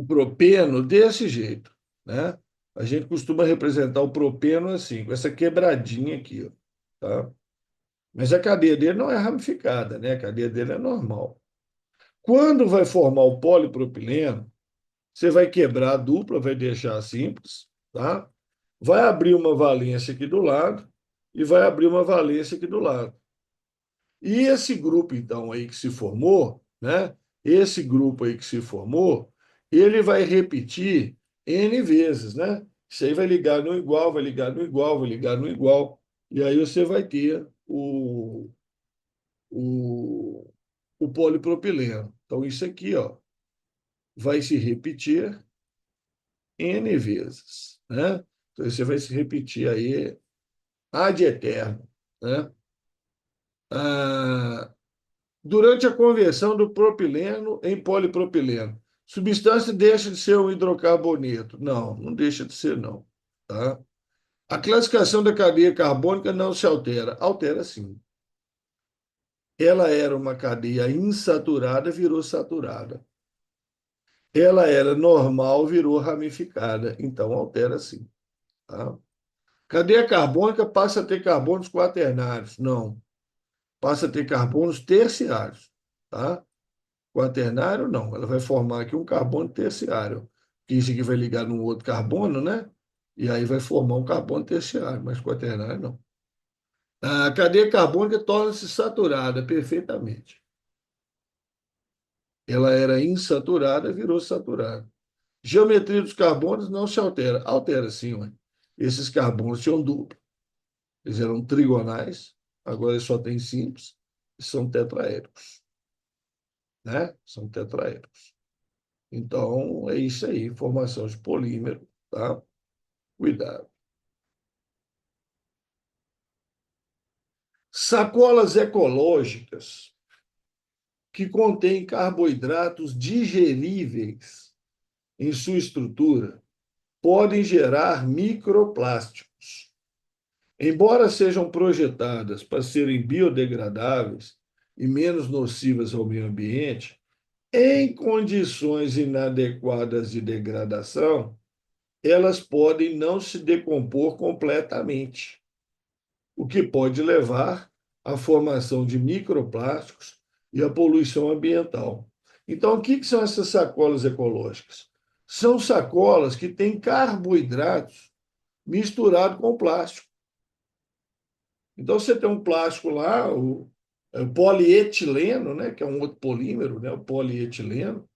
propeno desse jeito, né? A gente costuma representar o propeno assim, com essa quebradinha aqui, ó, tá? Mas a cadeia dele não é ramificada, né? A cadeia dele é normal. Quando vai formar o polipropileno, você vai quebrar a dupla, vai deixar simples, tá? Vai abrir uma valência aqui do lado e vai abrir uma valência aqui do lado. E esse grupo, então, aí que se formou, né? Esse grupo aí que se formou, ele vai repetir N vezes, né? Isso aí vai ligar no igual, vai ligar no igual, vai ligar no igual. E aí você vai ter o, o polipropileno. Então, isso aqui, ó, vai se repetir N vezes, né? Então, você vai se repetir aí ad eterno, né? Ah, durante a conversão do propileno em polipropileno, substância deixa de ser um hidrocarboneto? Não, não deixa de ser, não. Tá? A classificação da cadeia carbônica não se altera. Altera sim. Ela era uma cadeia insaturada, virou saturada. Ela era normal, virou ramificada. Então, altera sim. Tá? Cadeia carbônica passa a ter carbonos quaternários? Não. Passa a ter carbonos terciários. Tá? Quaternário, não. Ela vai formar aqui um carbono terciário. Que isso aqui vai ligar num outro carbono, né? E aí vai formar um carbono terciário, mas quaternário não. A cadeia carbônica torna-se saturada perfeitamente. Ela era insaturada, virou saturada. Geometria dos carbonos não se altera. Altera sim, ué. Esses carbonos tinham duplo. Eles eram trigonais, agora eles só têm simples e são tetraédricos, né? São tetraédricos. Então, é isso aí, formação de polímero, tá? Cuidado. Sacolas ecológicas que contêm carboidratos digeríveis em sua estrutura podem gerar microplásticos. Embora sejam projetadas para serem biodegradáveis e menos nocivas ao meio ambiente, em condições inadequadas de degradação, elas podem não se decompor completamente, o que pode levar à formação de microplásticos e à poluição ambiental. Então, o que são essas sacolas ecológicas? São sacolas que têm carboidratos misturados com plástico. Então, você tem um plástico lá, o polietileno, né, que é um outro polímero, né, o polietileno,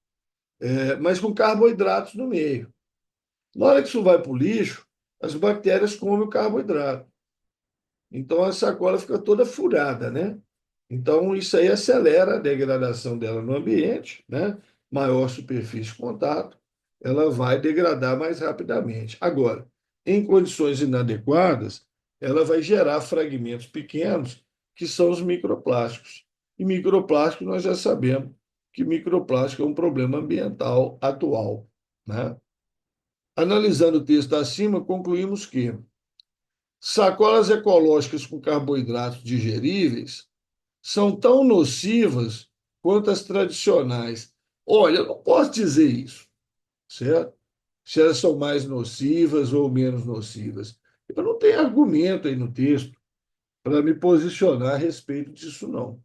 mas com carboidratos no meio. Na hora que isso vai para o lixo, as bactérias comem o carboidrato. Então a sacola fica toda furada, né? Então isso aí acelera a degradação dela no ambiente, né? Maior superfície de contato, ela vai degradar mais rapidamente. Agora, em condições inadequadas, ela vai gerar fragmentos pequenos, que são os microplásticos. E microplástico nós já sabemos que microplástico é um problema ambiental atual, né? Analisando o texto acima, concluímos que sacolas ecológicas com carboidratos digeríveis são tão nocivas quanto as tradicionais. Olha, eu não posso dizer isso, certo? Se elas são mais nocivas ou menos nocivas. Eu não tenho argumento aí no texto para me posicionar a respeito disso, não.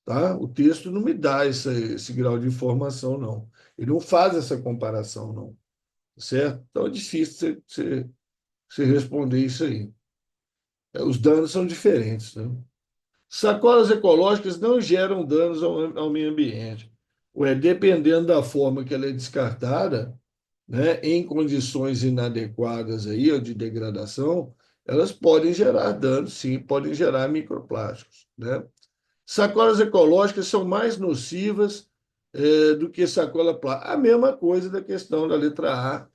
Tá? O texto não me dá esse grau de informação, não. Ele não faz essa comparação, não. Certo? Então é difícil você responder isso aí. Os danos são diferentes, né? Sacolas ecológicas não geram danos ao meio ambiente. Ué, dependendo da forma que ela é descartada, né, em condições inadequadas aí, ou de degradação, elas podem gerar danos, sim, podem gerar microplásticos, né? Sacolas ecológicas são mais nocivas do que sacola plástica. A mesma coisa da questão da letra A,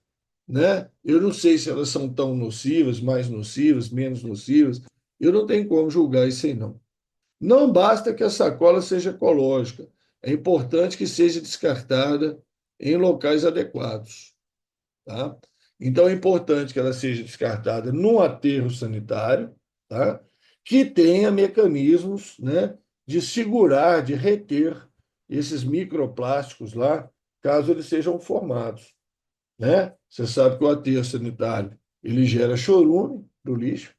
né? Eu não sei se elas são tão nocivas, mais nocivas, menos nocivas. Eu não tenho como julgar isso aí, não. Não basta que a sacola seja ecológica, é importante que seja descartada em locais adequados. Tá? Então, é importante que ela seja descartada num aterro sanitário, tá? Que tenha mecanismos, né, de segurar, de reter esses microplásticos lá, caso eles sejam formados, né? Você sabe que o aterro sanitário ele gera chorume do lixo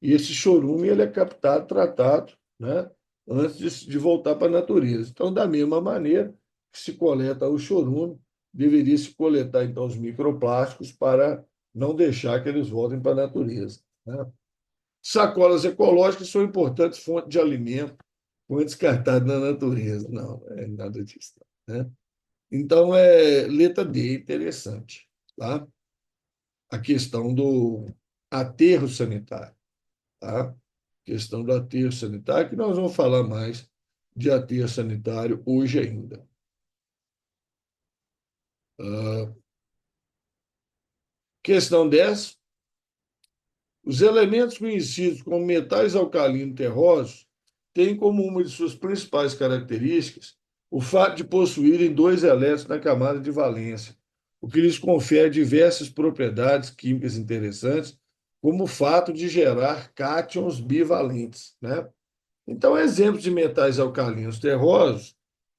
e esse chorume ele é captado, tratado, né? Antes de voltar para a natureza. Então, da mesma maneira que se coleta o chorume, deveria se coletar então os microplásticos para não deixar que eles voltem para a natureza, né? Sacolas ecológicas são importantes fontes de alimento quando descartadas na natureza. Não, é nada disso, né? Então, letra D, interessante, tá? A questão do aterro sanitário, tá? Questão do aterro sanitário, que nós vamos falar mais de aterro sanitário hoje ainda. Ah, questão 10. Os elementos conhecidos como metais alcalinos terrosos têm como uma de suas principais características o fato de possuírem dois elétrons na camada de valência, o que lhes confere diversas propriedades químicas interessantes, como o fato de gerar cátions bivalentes, né? Então, exemplos de metais alcalinos terrosos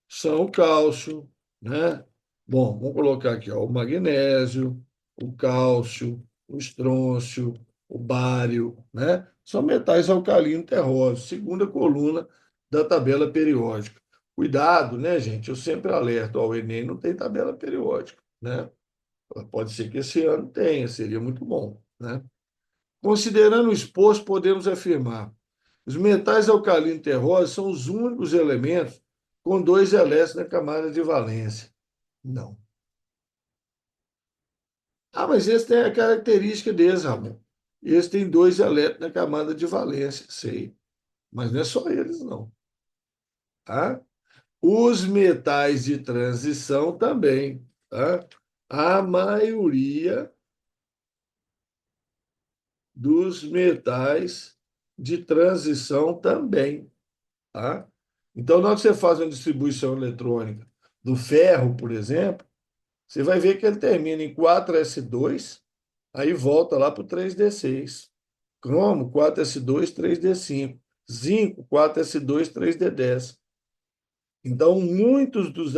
são o cálcio, né? Bom, vamos colocar aqui ó, o magnésio, o cálcio, o estrôncio, o bário, né? São metais alcalinos terrosos, segunda coluna da tabela periódica. Cuidado, né, gente? Eu sempre alerto ao Enem, não tem tabela periódica, né? Pode ser que esse ano tenha, seria muito bom, né? Considerando o exposto, podemos afirmar: os metais alcalinos terrosos são os únicos elementos com dois elétrons na camada de valência. Não. Ah, mas esse tem a característica deles, Ramon. Esse tem dois elétrons na camada de valência, sei. Mas não é só eles, não. Tá? Os metais de transição também. Tá? A maioria dos metais de transição também. Tá? Então, na hora que você faz uma distribuição eletrônica do ferro, por exemplo, você vai ver que ele termina em 4s2, aí volta lá para o 3d6. Cromo, 4s2, 3d5. Zinco, 4s2, 3d10. Então,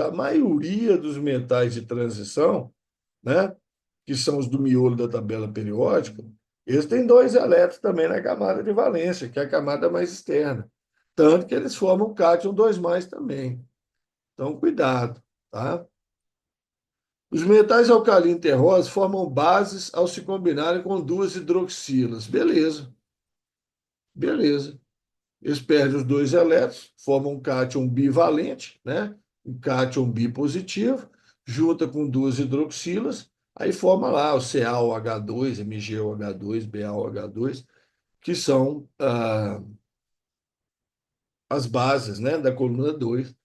a maioria dos metais de transição, né, que são os do miolo da tabela periódica, eles têm dois elétrons também na camada de valência, que é a camada mais externa. Tanto que eles formam cátion 2 mais também. Então, cuidado, tá? Os metais alcalinos terrosos formam bases ao se combinarem com duas hidroxilas. Beleza, beleza. Eles perdem os dois elétrons, formam um cátion bivalente, né? Um cátion bipositivo, junta com duas hidroxilas, aí forma lá o CaOH2, MgOH2, BaOH2, que são as bases, né, da coluna 2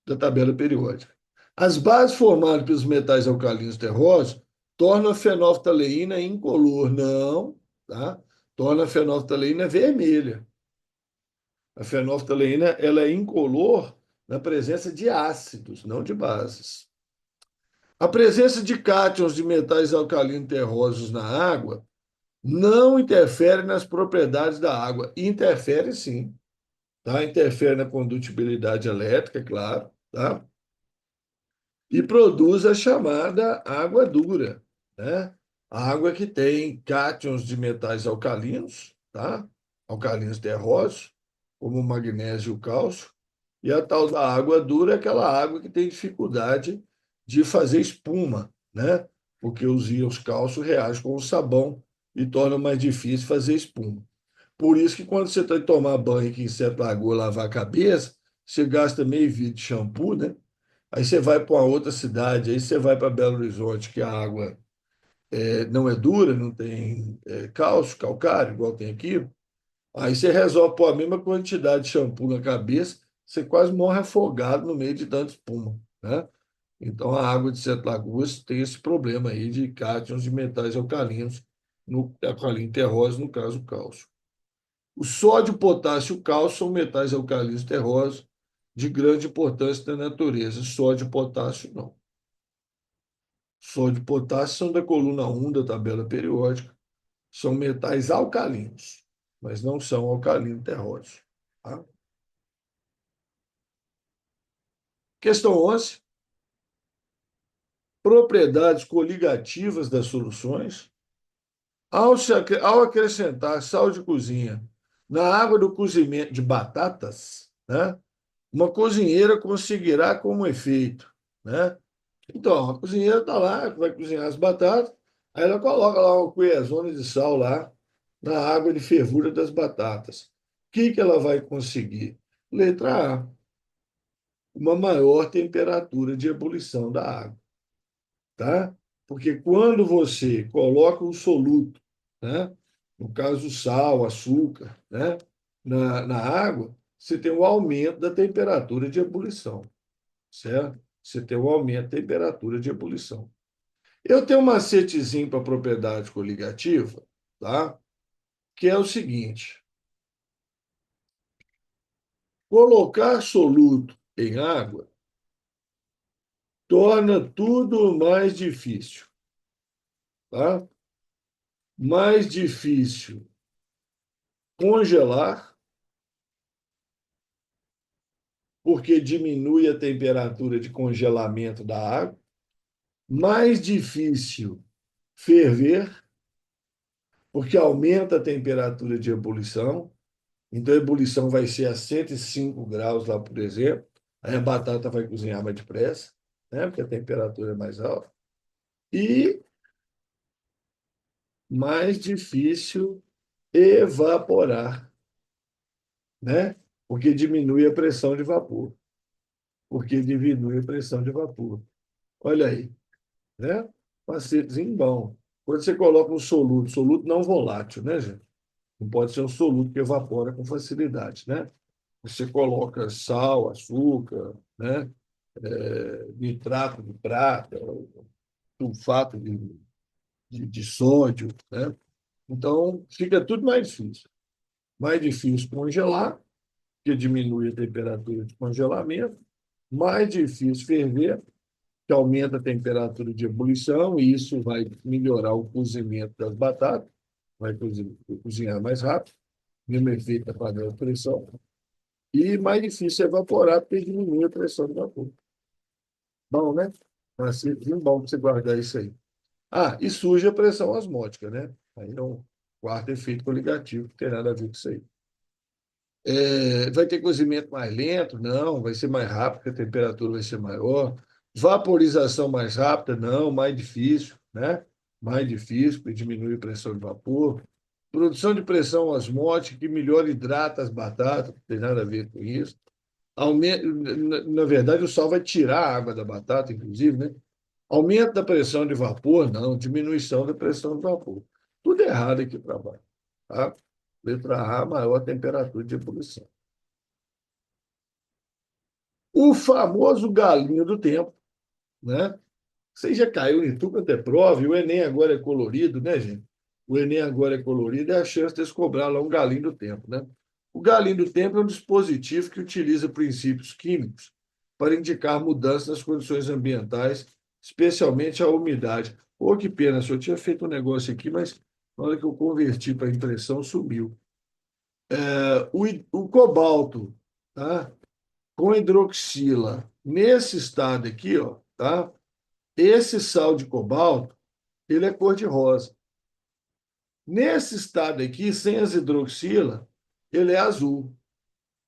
da tabela periódica. As bases formadas pelos metais alcalinos terrosos tornam a fenolftaleína incolor. Não, tá? Torna a fenolftaleína vermelha. A fenolftaleína ela é incolor na presença de ácidos, não de bases. A presença de cátions de metais alcalinos terrosos na água não interfere nas propriedades da água. Interfere sim, tá? Interfere na condutibilidade elétrica, claro, tá? E produz a chamada água dura, né? A água que tem cátions de metais alcalinos, tá? Alcalinos terrosos, como o magnésio e o cálcio, e a tal da água dura é aquela água que tem dificuldade de fazer espuma, né? Porque os íons cálcio reagem com o sabão e torna mais difícil fazer espuma. Por isso que quando você tem que tomar banho aqui em Sete Lagoas, lavar a cabeça, você gasta meio vidro de shampoo, né? Aí você vai para uma outra cidade, aí você vai para Belo Horizonte, que a água não é dura, não tem cálcio, calcário, igual tem aqui. Aí você resolve pôr a mesma quantidade de shampoo na cabeça, você quase morre afogado no meio de tanta espuma, né? Então a água de Sete Lagoas tem esse problema aí de cátions de metais alcalinos, no alcalino terroso, no caso o cálcio. O sódio, o potássio e o cálcio são metais alcalinos terrosos de grande importância na natureza. Sódio e potássio não. Sódio e potássio são da coluna 1 da tabela periódica, são metais alcalinos, mas não são alcalinos terrosos. Tá? Questão 11. Propriedades coligativas das soluções. Ao acrescentar sal de cozinha na água do cozimento de batatas, né, uma cozinheira conseguirá como efeito, né? Então, a cozinheira está lá, vai cozinhar as batatas, aí ela coloca lá uma colherzona de sal lá na água de fervura das batatas. O que ela vai conseguir? Letra A, uma maior temperatura de ebulição da água, tá? Porque quando você coloca um soluto, né? No caso, sal, açúcar, né? Na água, você tem um aumento da temperatura de ebulição, certo? Você tem um aumento da temperatura de ebulição. Eu tenho um macetezinho para propriedade coligativa, tá? Que é o seguinte: colocar soluto em água torna tudo mais difícil, tá? Mais difícil congelar, porque diminui a temperatura de congelamento da água, mais difícil ferver, porque aumenta a temperatura de ebulição. Então, a ebulição vai ser a 105 graus lá, por exemplo. Aí a batata vai cozinhar mais depressa, né? Porque a temperatura é mais alta. E mais difícil evaporar, né? Porque diminui a pressão de vapor. Porque diminui a pressão de vapor. Olha aí, né? Macetezinho bom. Quando você coloca um soluto, soluto não volátil, né, gente? Não pode ser um soluto que evapora com facilidade, né? Você coloca sal, açúcar, né? Nitrato de prata, sulfato de sódio, né? Então, fica tudo mais difícil. Mais difícil congelar, que diminui a temperatura de congelamento. Mais difícil ferver, que aumenta a temperatura de ebulição, e isso vai melhorar o cozimento das batatas, vai cozinhar mais rápido, mesmo efeito da panela de pressão. E mais difícil evaporar, porque diminui a pressão do vapor. Bom, né? Mas bom para você guardar isso aí. Ah, e surge a pressão osmótica, né? Aí é um quarto efeito coligativo, que tem nada a ver com isso aí. Vai ter cozimento mais lento? Não, vai ser mais rápido, porque a temperatura vai ser maior. Vaporização mais rápida? Não, mais difícil, né? Mais difícil, porque diminui a pressão de vapor. Produção de pressão osmótica que melhor hidrata as batatas, não tem nada a ver com isso. Na verdade, o sal vai tirar a água da batata, inclusive, né? Aumento da pressão de vapor, não, diminuição da pressão de vapor. Tudo errado aqui para baixo. Tá? Letra A, maior temperatura de ebulição. O famoso galinho do tempo, né? Você já caiu em tudo quanto é prova, e o Enem agora é colorido, né, gente? O Enem agora é colorido, é a chance de cobrar lá um galinho do tempo, né? O galinho do tempo é um dispositivo que utiliza princípios químicos para indicar mudanças nas condições ambientais, especialmente a umidade. Pô, que pena, se eu tinha feito um negócio aqui, mas na hora que eu converti para impressão, sumiu. O cobalto, tá? Com hidroxila, nesse estado aqui, ó, tá? Esse sal de cobalto, ele é cor-de-rosa. Nesse estado aqui, sem as hidroxila, ele é azul,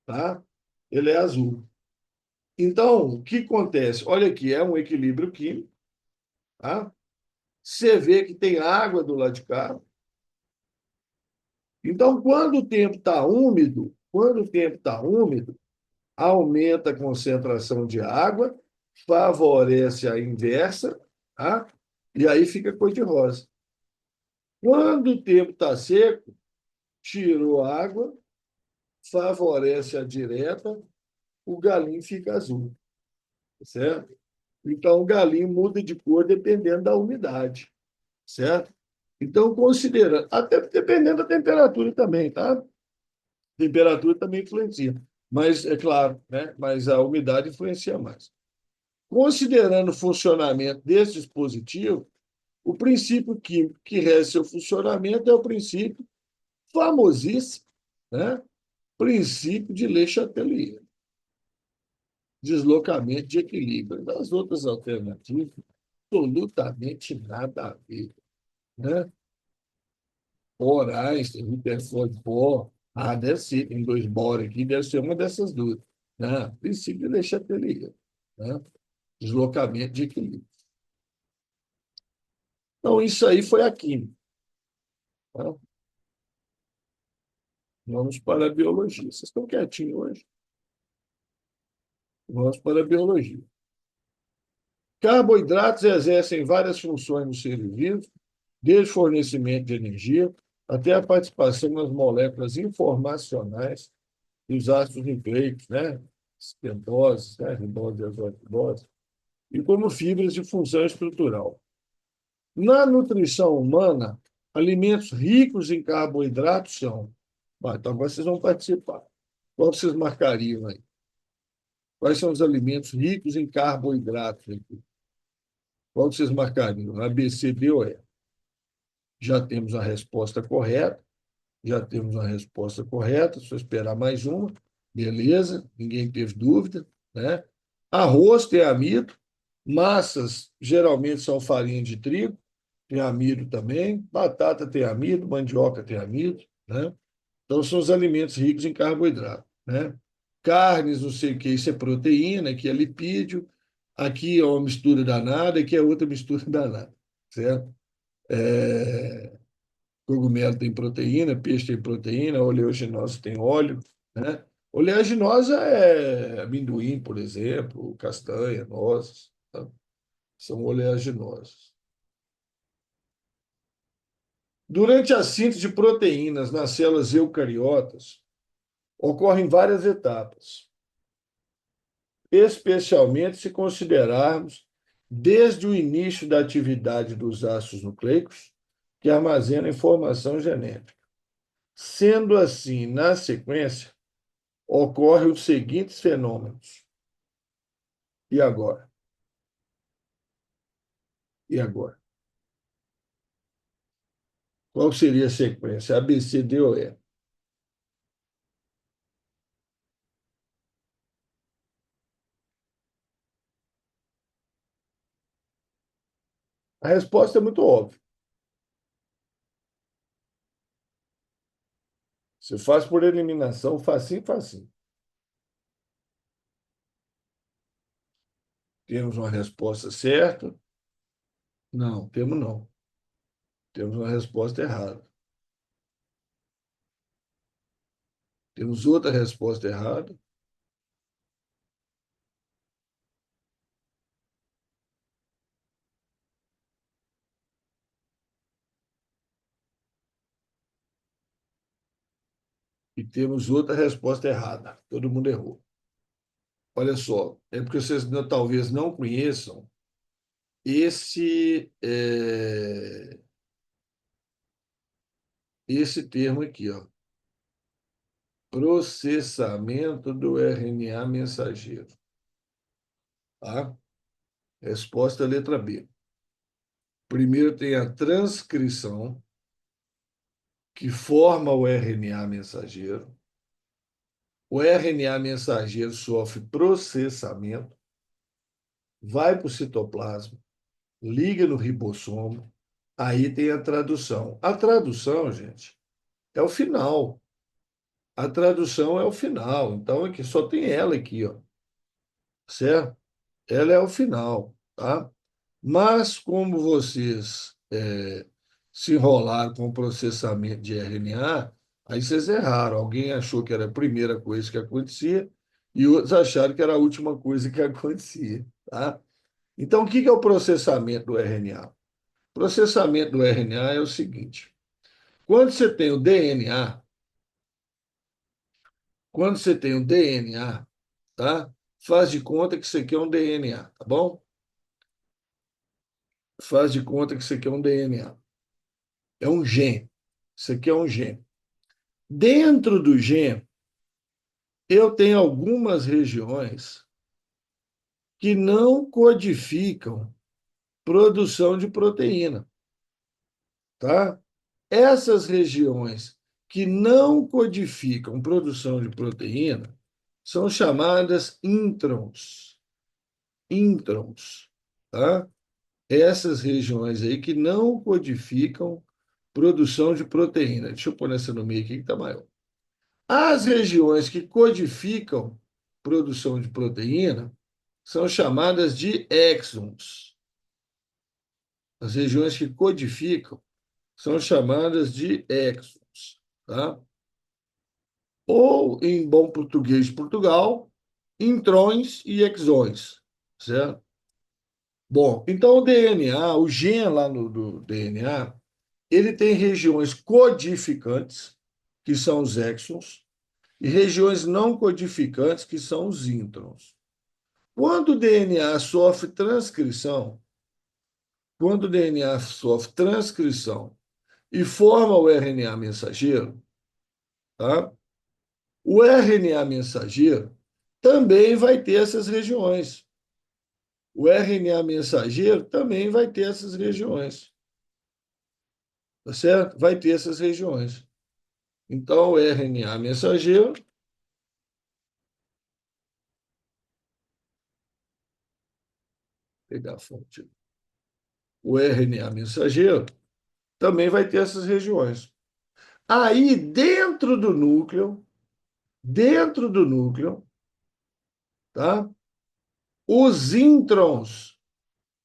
tá? Ele é azul. Então, o que acontece? Olha aqui, é um equilíbrio químico, tá? Você vê que tem água do lado de cá. Então, quando o tempo está úmido, aumenta a concentração de água, favorece a inversa, tá? E aí fica cor-de-rosa. Quando o tempo está seco, tirou água, favorece a direta, o galinho fica azul, certo? Então, o galinho muda de cor dependendo da umidade, certo? Então, considerando, até dependendo da temperatura também, tá? Temperatura também influencia, mas é claro, né? Mas a umidade influencia mais. Considerando o funcionamento desse dispositivo, o princípio químico que rege seu funcionamento é o princípio famosíssimo, né? Princípio de Le Chatelier, deslocamento de equilíbrio. Das outras alternativas, absolutamente nada a ver, né? Borais, Rutherford Bohr, deve ser, tem dois Bohr aqui, deve ser uma dessas duas. Né? Princípio de Le Chatelier, né? Deslocamento de equilíbrio. Então, isso aí foi a química. Tá? Vamos para a biologia. Vocês estão quietinhos hoje? Vamos para a biologia. Carboidratos exercem várias funções no ser vivo, desde fornecimento de energia até a participação nas moléculas informacionais e os ácidos nucleicos, né? Pentoses, né? Ribose e azotose, e como fibras de função estrutural. Na nutrição humana, alimentos ricos em carboidratos são. Então, agora vocês vão participar. Qual vocês marcariam aí? Quais são os alimentos ricos em carboidratos aqui? Qual vocês marcariam? A, B, C, D ou E? Já temos a resposta correta. Já temos uma resposta correta. Só esperar mais uma. Beleza, ninguém teve dúvida, né? Arroz tem amido. Massas geralmente são farinha de trigo. Tem amido também. Batata tem amido. Mandioca tem amido, né? Então, são os alimentos ricos em carboidrato, né? Carnes, não sei o que, isso é proteína, aqui é lipídio, aqui é uma mistura danada, aqui é outra mistura danada, certo? É, cogumelo tem proteína, peixe tem proteína, oleaginosa tem óleo, né? Oleaginosa é amendoim, por exemplo, castanha, nozes, tá? São oleaginosos. Durante a síntese de proteínas nas células eucariotas, ocorrem várias etapas, especialmente se considerarmos desde o início da atividade dos ácidos nucleicos, que armazenam informação genética. Sendo assim, na sequência, ocorrem os seguintes fenômenos. E agora? E agora? Qual seria a sequência? A, B, C, D ou E? A resposta é muito óbvia. Você faz por eliminação, facinho, facinho. Temos uma resposta certa? Não, temos não. Temos uma resposta errada. Temos outra resposta errada. E temos outra resposta errada. Todo mundo errou. Olha só, é porque vocês talvez não conheçam esse termo aqui, ó, processamento do RNA mensageiro. Tá? Resposta letra B. Primeiro tem a transcrição, que forma o RNA mensageiro. O RNA mensageiro sofre processamento, vai para o citoplasma, liga no ribossomo, aí tem a tradução. A tradução, gente, é o final. A tradução é o final. Então, aqui só tem ela aqui, ó, certo? Ela é o final, tá? Mas, como vocês se enrolaram com o processamento de RNA, aí vocês erraram. Alguém achou que era a primeira coisa que acontecia e outros acharam que era a última coisa que acontecia, tá? Então, o que é o processamento do RNA? O processamento do RNA é o seguinte: quando você tem o DNA, quando você tem o DNA, tá? Faz de conta que isso aqui é um DNA, tá bom? Faz de conta que isso aqui é um DNA. É um gene. Isso aqui é um gene. Dentro do gene, eu tenho algumas regiões que não codificam produção de proteína, tá? Essas regiões que não codificam produção de proteína são chamadas introns. Introns, tá? Essas regiões aí que não codificam produção de proteína. Deixa eu pôr essa no meio aqui que está maior. As regiões que codificam produção de proteína são chamadas de exons. As regiões que codificam são chamadas de exons, tá? Ou, em bom português de Portugal, introns e exons, certo? Bom, então o DNA, o gene lá do DNA, ele tem regiões codificantes, que são os exons, e regiões não codificantes, que são os introns. Quando o DNA sofre transcrição, quando o DNA sofre transcrição e forma o RNA mensageiro, tá? O RNA mensageiro também vai ter essas regiões. O RNA mensageiro também vai ter essas regiões, tá certo? Vai ter essas regiões. Então, o RNA mensageiro, vou pegar a fonte. O RNA mensageiro também vai ter essas regiões. Aí, dentro do núcleo, tá? Os introns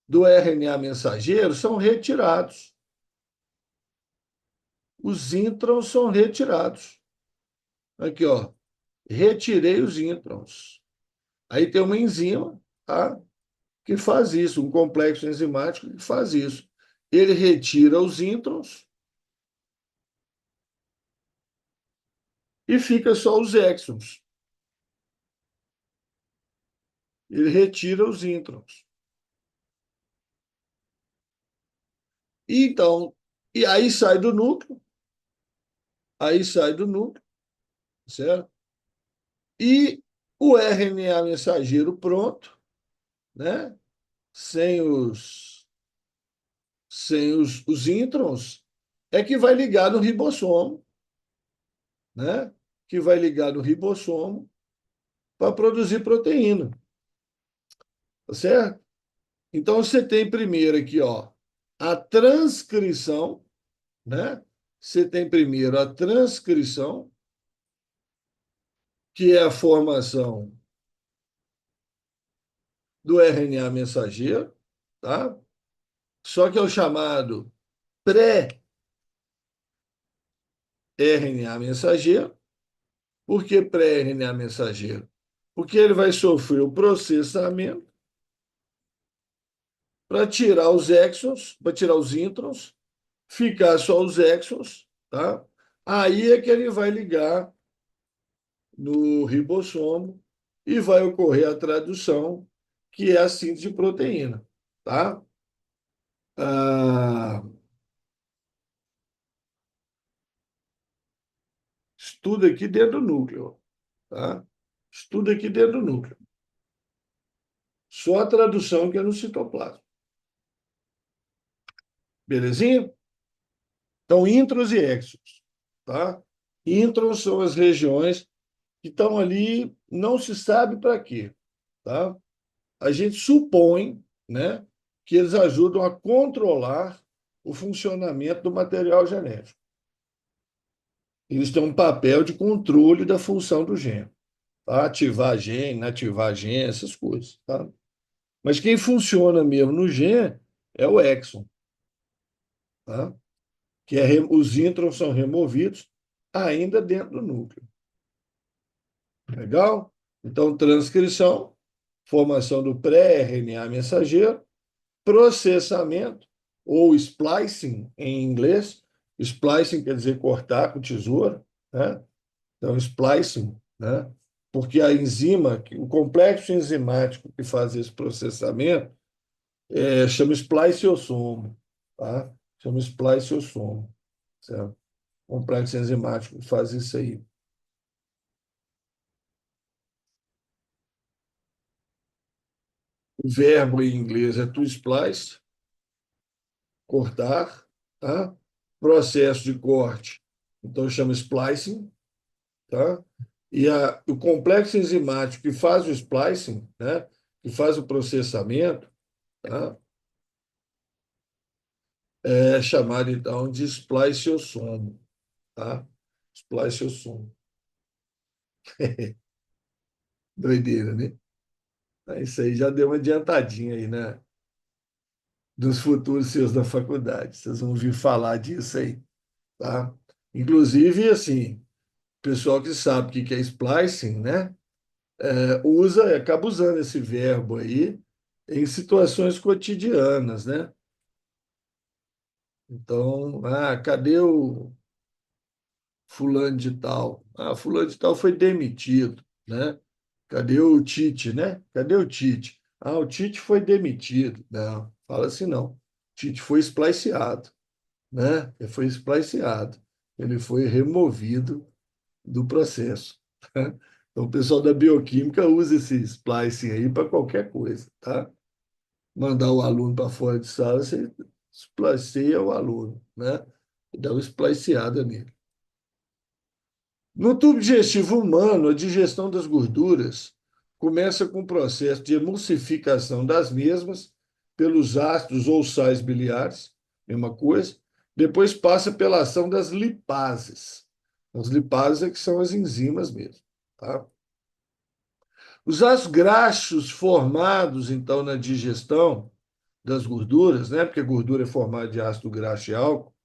do RNA mensageiro são retirados. Os introns são retirados. Aqui, ó, retirei os introns. Aí tem uma enzima, tá? Que faz isso, um complexo enzimático que faz isso. Ele retira os introns e fica só os exons. Ele retira os introns. Então, e aí sai do núcleo, certo? E o RNA mensageiro pronto, né? Sem os introns, é que vai ligar no ribossomo, né? Que vai ligar no ribossomo para produzir proteína, tá certo? Então você tem primeiro aqui, ó, a transcrição, né? Você tem primeiro a transcrição, que é a formação do RNA mensageiro, tá? Só que é o chamado pré-RNA mensageiro, Por que pré-RNA mensageiro? Porque ele vai sofrer o processamento para tirar os exons, para tirar os introns, ficar só os exons, tá? Aí é que ele vai ligar no ribossomo e vai ocorrer a tradução, que é a síntese de proteína, tá? Ah, estuda aqui dentro do núcleo, tá? Estuda aqui dentro do núcleo. Só a tradução que é no citoplasma. Belezinha? Então, introns e exons, tá? Introns são as regiões que estão ali, não se sabe para quê, tá? A gente supõe, né, que eles ajudam a controlar o funcionamento do material genético. Eles têm um papel de controle da função do gene, tá? Ativar gene, inativar gene, essas coisas, tá? Mas quem funciona mesmo no gene é o exon, tá? Que é, os introns são removidos ainda dentro do núcleo. Legal? Então, transcrição, formação do pré-RNA mensageiro, processamento, ou splicing em inglês. Splicing quer dizer cortar com tesoura, né? Então, splicing, né? Porque a enzima, o complexo enzimático que faz esse processamento, chama spliceossomo, tá? Chama spliceossomo, certo? O complexo enzimático que faz isso aí. O verbo em inglês é to splice, cortar, tá? Processo de corte, então chama splicing, tá? E o complexo enzimático que faz o splicing, né? Que faz o processamento, tá? É chamado então de spliceossomo, tá? Spliceossomo. Doideira, né? Isso aí já deu uma adiantadinha aí, né? Dos futuros seus da faculdade. Vocês vão ouvir falar disso aí, tá? Inclusive, assim, o pessoal que sabe o que é splicing, né? Acaba usando esse verbo aí em situações cotidianas, né? Então, cadê o fulano de tal? Fulano de tal foi demitido, né? Cadê o Tite, né? Cadê o Tite? O Tite foi demitido. Não, fala assim não. O Tite foi spliceado, né? Ele foi spliceado. Ele foi removido do processo. Tá? Então, o pessoal da bioquímica usa esse splicing aí para qualquer coisa, tá? Mandar o aluno para fora de sala, você spliceia o aluno, né? E dá uma spliceada nele. No tubo digestivo humano, a digestão das gorduras começa com o processo de emulsificação das mesmas pelos ácidos ou sais biliares, mesma coisa. Depois passa pela ação das lipases. As lipases é que são as enzimas mesmo, tá? Os ácidos graxos formados, então, na digestão das gorduras, né? Porque a gordura é formada de ácido graxo e álcool.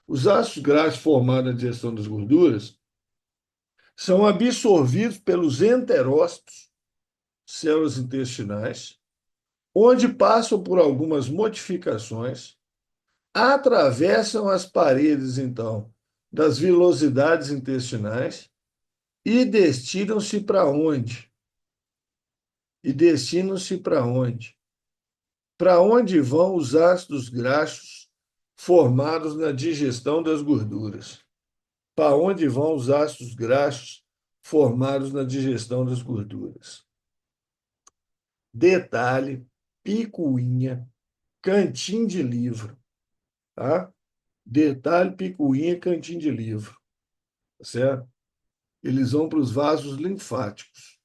Os ácidos graxos formados na digestão das gorduras são absorvidos pelos enterócitos, células intestinais, onde passam por algumas modificações, atravessam as paredes, então, das vilosidades intestinais e destinam-se para onde? E destinam-se para onde? Para onde vão os ácidos graxos formados na digestão das gorduras? Para onde vão os ácidos graxos formados na digestão das gorduras? Detalhe, picuinha, cantinho de livro, tá? Detalhe, picuinha, cantinho de livro, tá certo? Eles vão para os vasos linfáticos.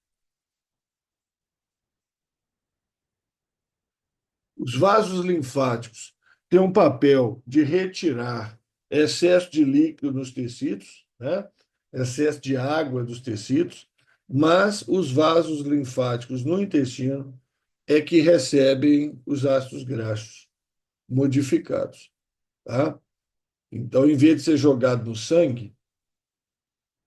Os vasos linfáticos têm um papel de retirar excesso de líquido nos tecidos, né? Excesso de água dos tecidos, mas os vasos linfáticos no intestino é que recebem os ácidos graxos modificados, tá? Então, em vez de ser jogado no sangue,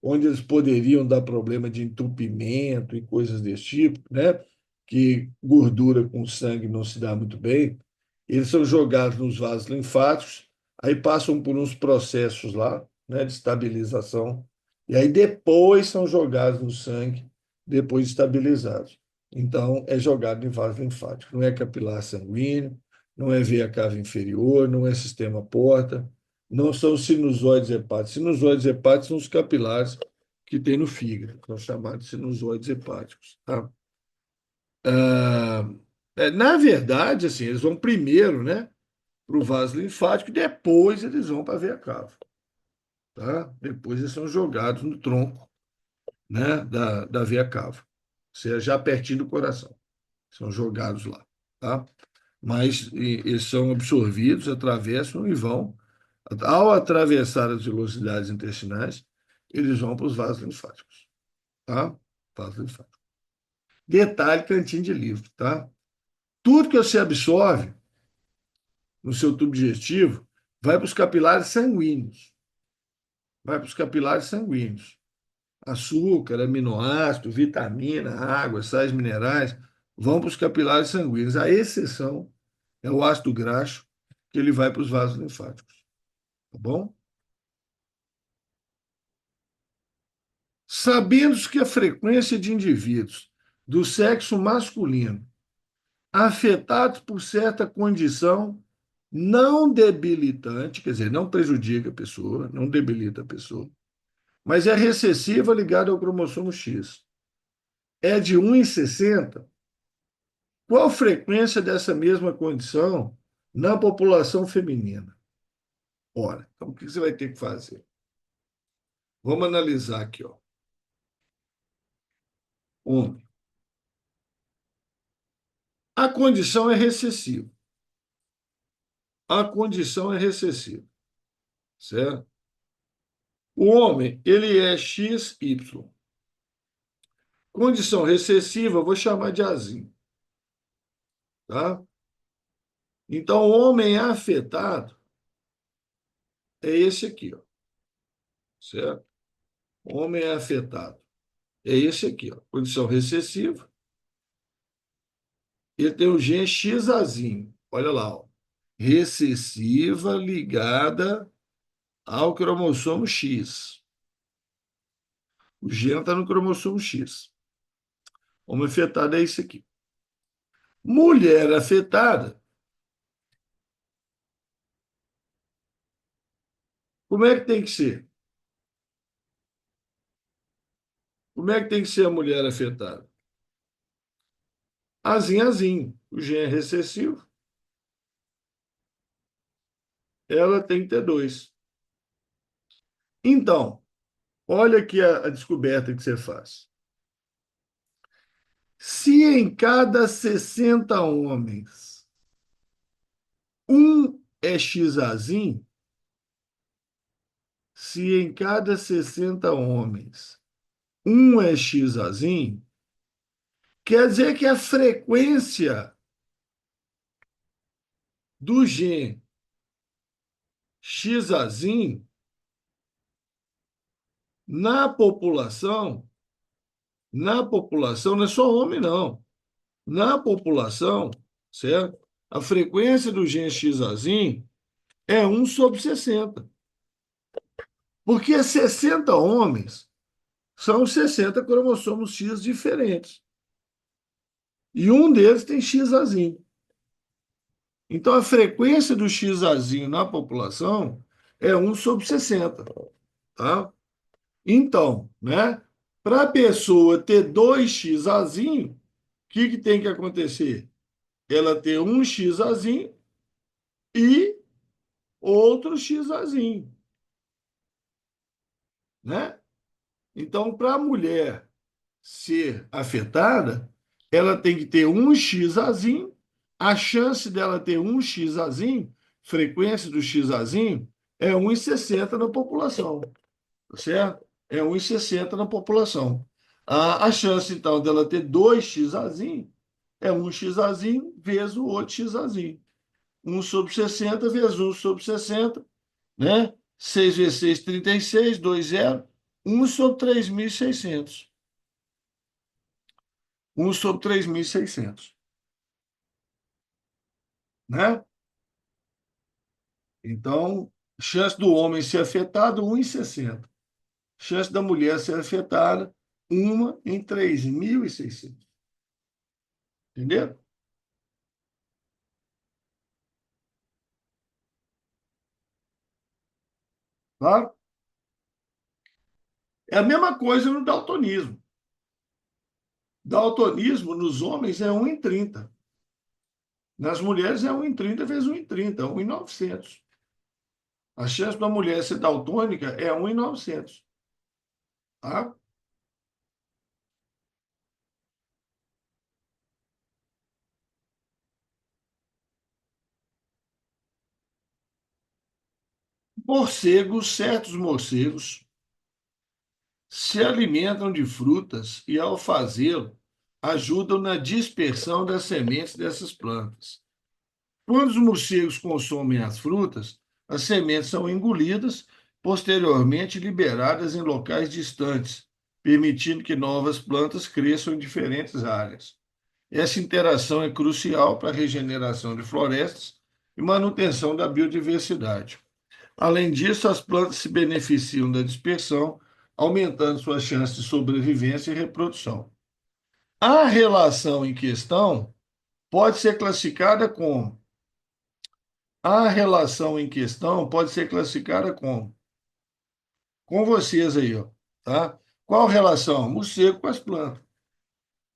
onde eles poderiam dar problema de entupimento e coisas desse tipo, né? Que gordura com sangue não se dá muito bem. Eles são jogados nos vasos linfáticos, aí passam por uns processos lá, né, de estabilização, e aí depois são jogados no sangue, depois estabilizados. Então, é jogado em vaso linfático. Não é capilar sanguíneo, não é veia cava inferior, não é sistema porta, não são sinusoides hepáticos. Sinusoides hepáticos são os capilares que tem no fígado, são chamados sinusoides hepáticos. Tá? Ah, na verdade, assim, eles vão primeiro, né, para o vaso linfático, e depois eles vão para a veia cava. Tá? Depois eles são jogados no tronco, né, da veia cava, ou seja, já pertinho do coração. São jogados lá. Tá? Mas eles são absorvidos, atravessam e vão. Ao atravessar as velocidades intestinais, eles vão para os vasos linfáticos. Tá? Vasos linfáticos. Detalhe, cantinho de livro. Tá? Tudo que você absorve no seu tubo digestivo vai para os capilares sanguíneos. Vai para os capilares sanguíneos. Açúcar, aminoácido, vitamina, água, sais minerais vão para os capilares sanguíneos. A exceção é o ácido graxo, que ele vai para os vasos linfáticos. Tá bom? Sabendo que a frequência de indivíduos do sexo masculino afetados por certa condição não debilitante, quer dizer, não prejudica a pessoa, não debilita a pessoa, mas é recessiva ligada ao cromossomo X. É de 1 em 60. Qual a frequência dessa mesma condição na população feminina? Ora, então o que você vai ter que fazer? Vamos analisar aqui, ó. Homem. A condição é recessiva. A condição é recessiva, certo? O homem, ele é XY. Condição recessiva, eu vou chamar de azinho, tá? Então, o homem afetado é esse aqui, ó, certo? O homem afetado é esse aqui, ó. Condição recessiva. Ele tem o gene X-azinho. Olha lá, ó. Recessiva ligada ao cromossomo X. O gene está no cromossomo X. Homem afetado é esse aqui. Mulher afetada, como é que tem que ser? Como é que tem que ser a mulher afetada? Azinho, azinho. O gene é recessivo, ela tem que ter dois. Então, olha aqui a descoberta que você faz. Se em cada 60 homens um é XAzinho, se em cada 60 homens um é XAzinho, quer dizer que a frequência do gene XAzinho na população, não é só homem, não. Na população, certo? A frequência do gene XAzinho é 1/60. Porque 60 homens são 60 cromossomos X diferentes. E um deles tem XAzinho. Então, a frequência do XAzinho na população é 1/60. Tá? Então, né? Para a pessoa ter 2XAzinho, o que tem que acontecer? Ela ter um XAzinho e outro XAzinho, né? Então, para a mulher ser afetada, ela tem que ter um XAzinho, a chance dela ter um XAzinho, frequência do XAzinho, é 1/60 na população, tá certo? É 1/60 na população. A chance, então, dela ter 2XAzinho é 1XAzinho vezes o outro XAzinho. 1/60 vezes 1/60, né? 6 vezes 6, 36, 2 0. 1/3.600. 1/3.600, né? Então, chance do homem ser afetado, 1 em 60. Chance da mulher ser afetada, 1 em 3.600. Entendeu? Claro. É a mesma coisa no daltonismo. Daltonismo nos homens é 1 em 30. Nas mulheres é 1 em 30 vezes 1 em 30, 1 em 900. A chance da mulher ser daltônica é 1 em 900. Tá? Morcegos, certos morcegos, se alimentam de frutas e, ao fazê-lo, ajudam na dispersão das sementes dessas plantas. Quando os morcegos consomem as frutas, as sementes são engolidas, posteriormente liberadas em locais distantes, permitindo que novas plantas cresçam em diferentes áreas. Essa interação é crucial para a regeneração de florestas e manutenção da biodiversidade. Além disso, as plantas se beneficiam da dispersão, aumentando suas chances de sobrevivência e reprodução. A relação em questão pode ser classificada como a relação em questão pode ser classificada como com vocês aí, ó, tá? Qual relação? Morcego com as plantas.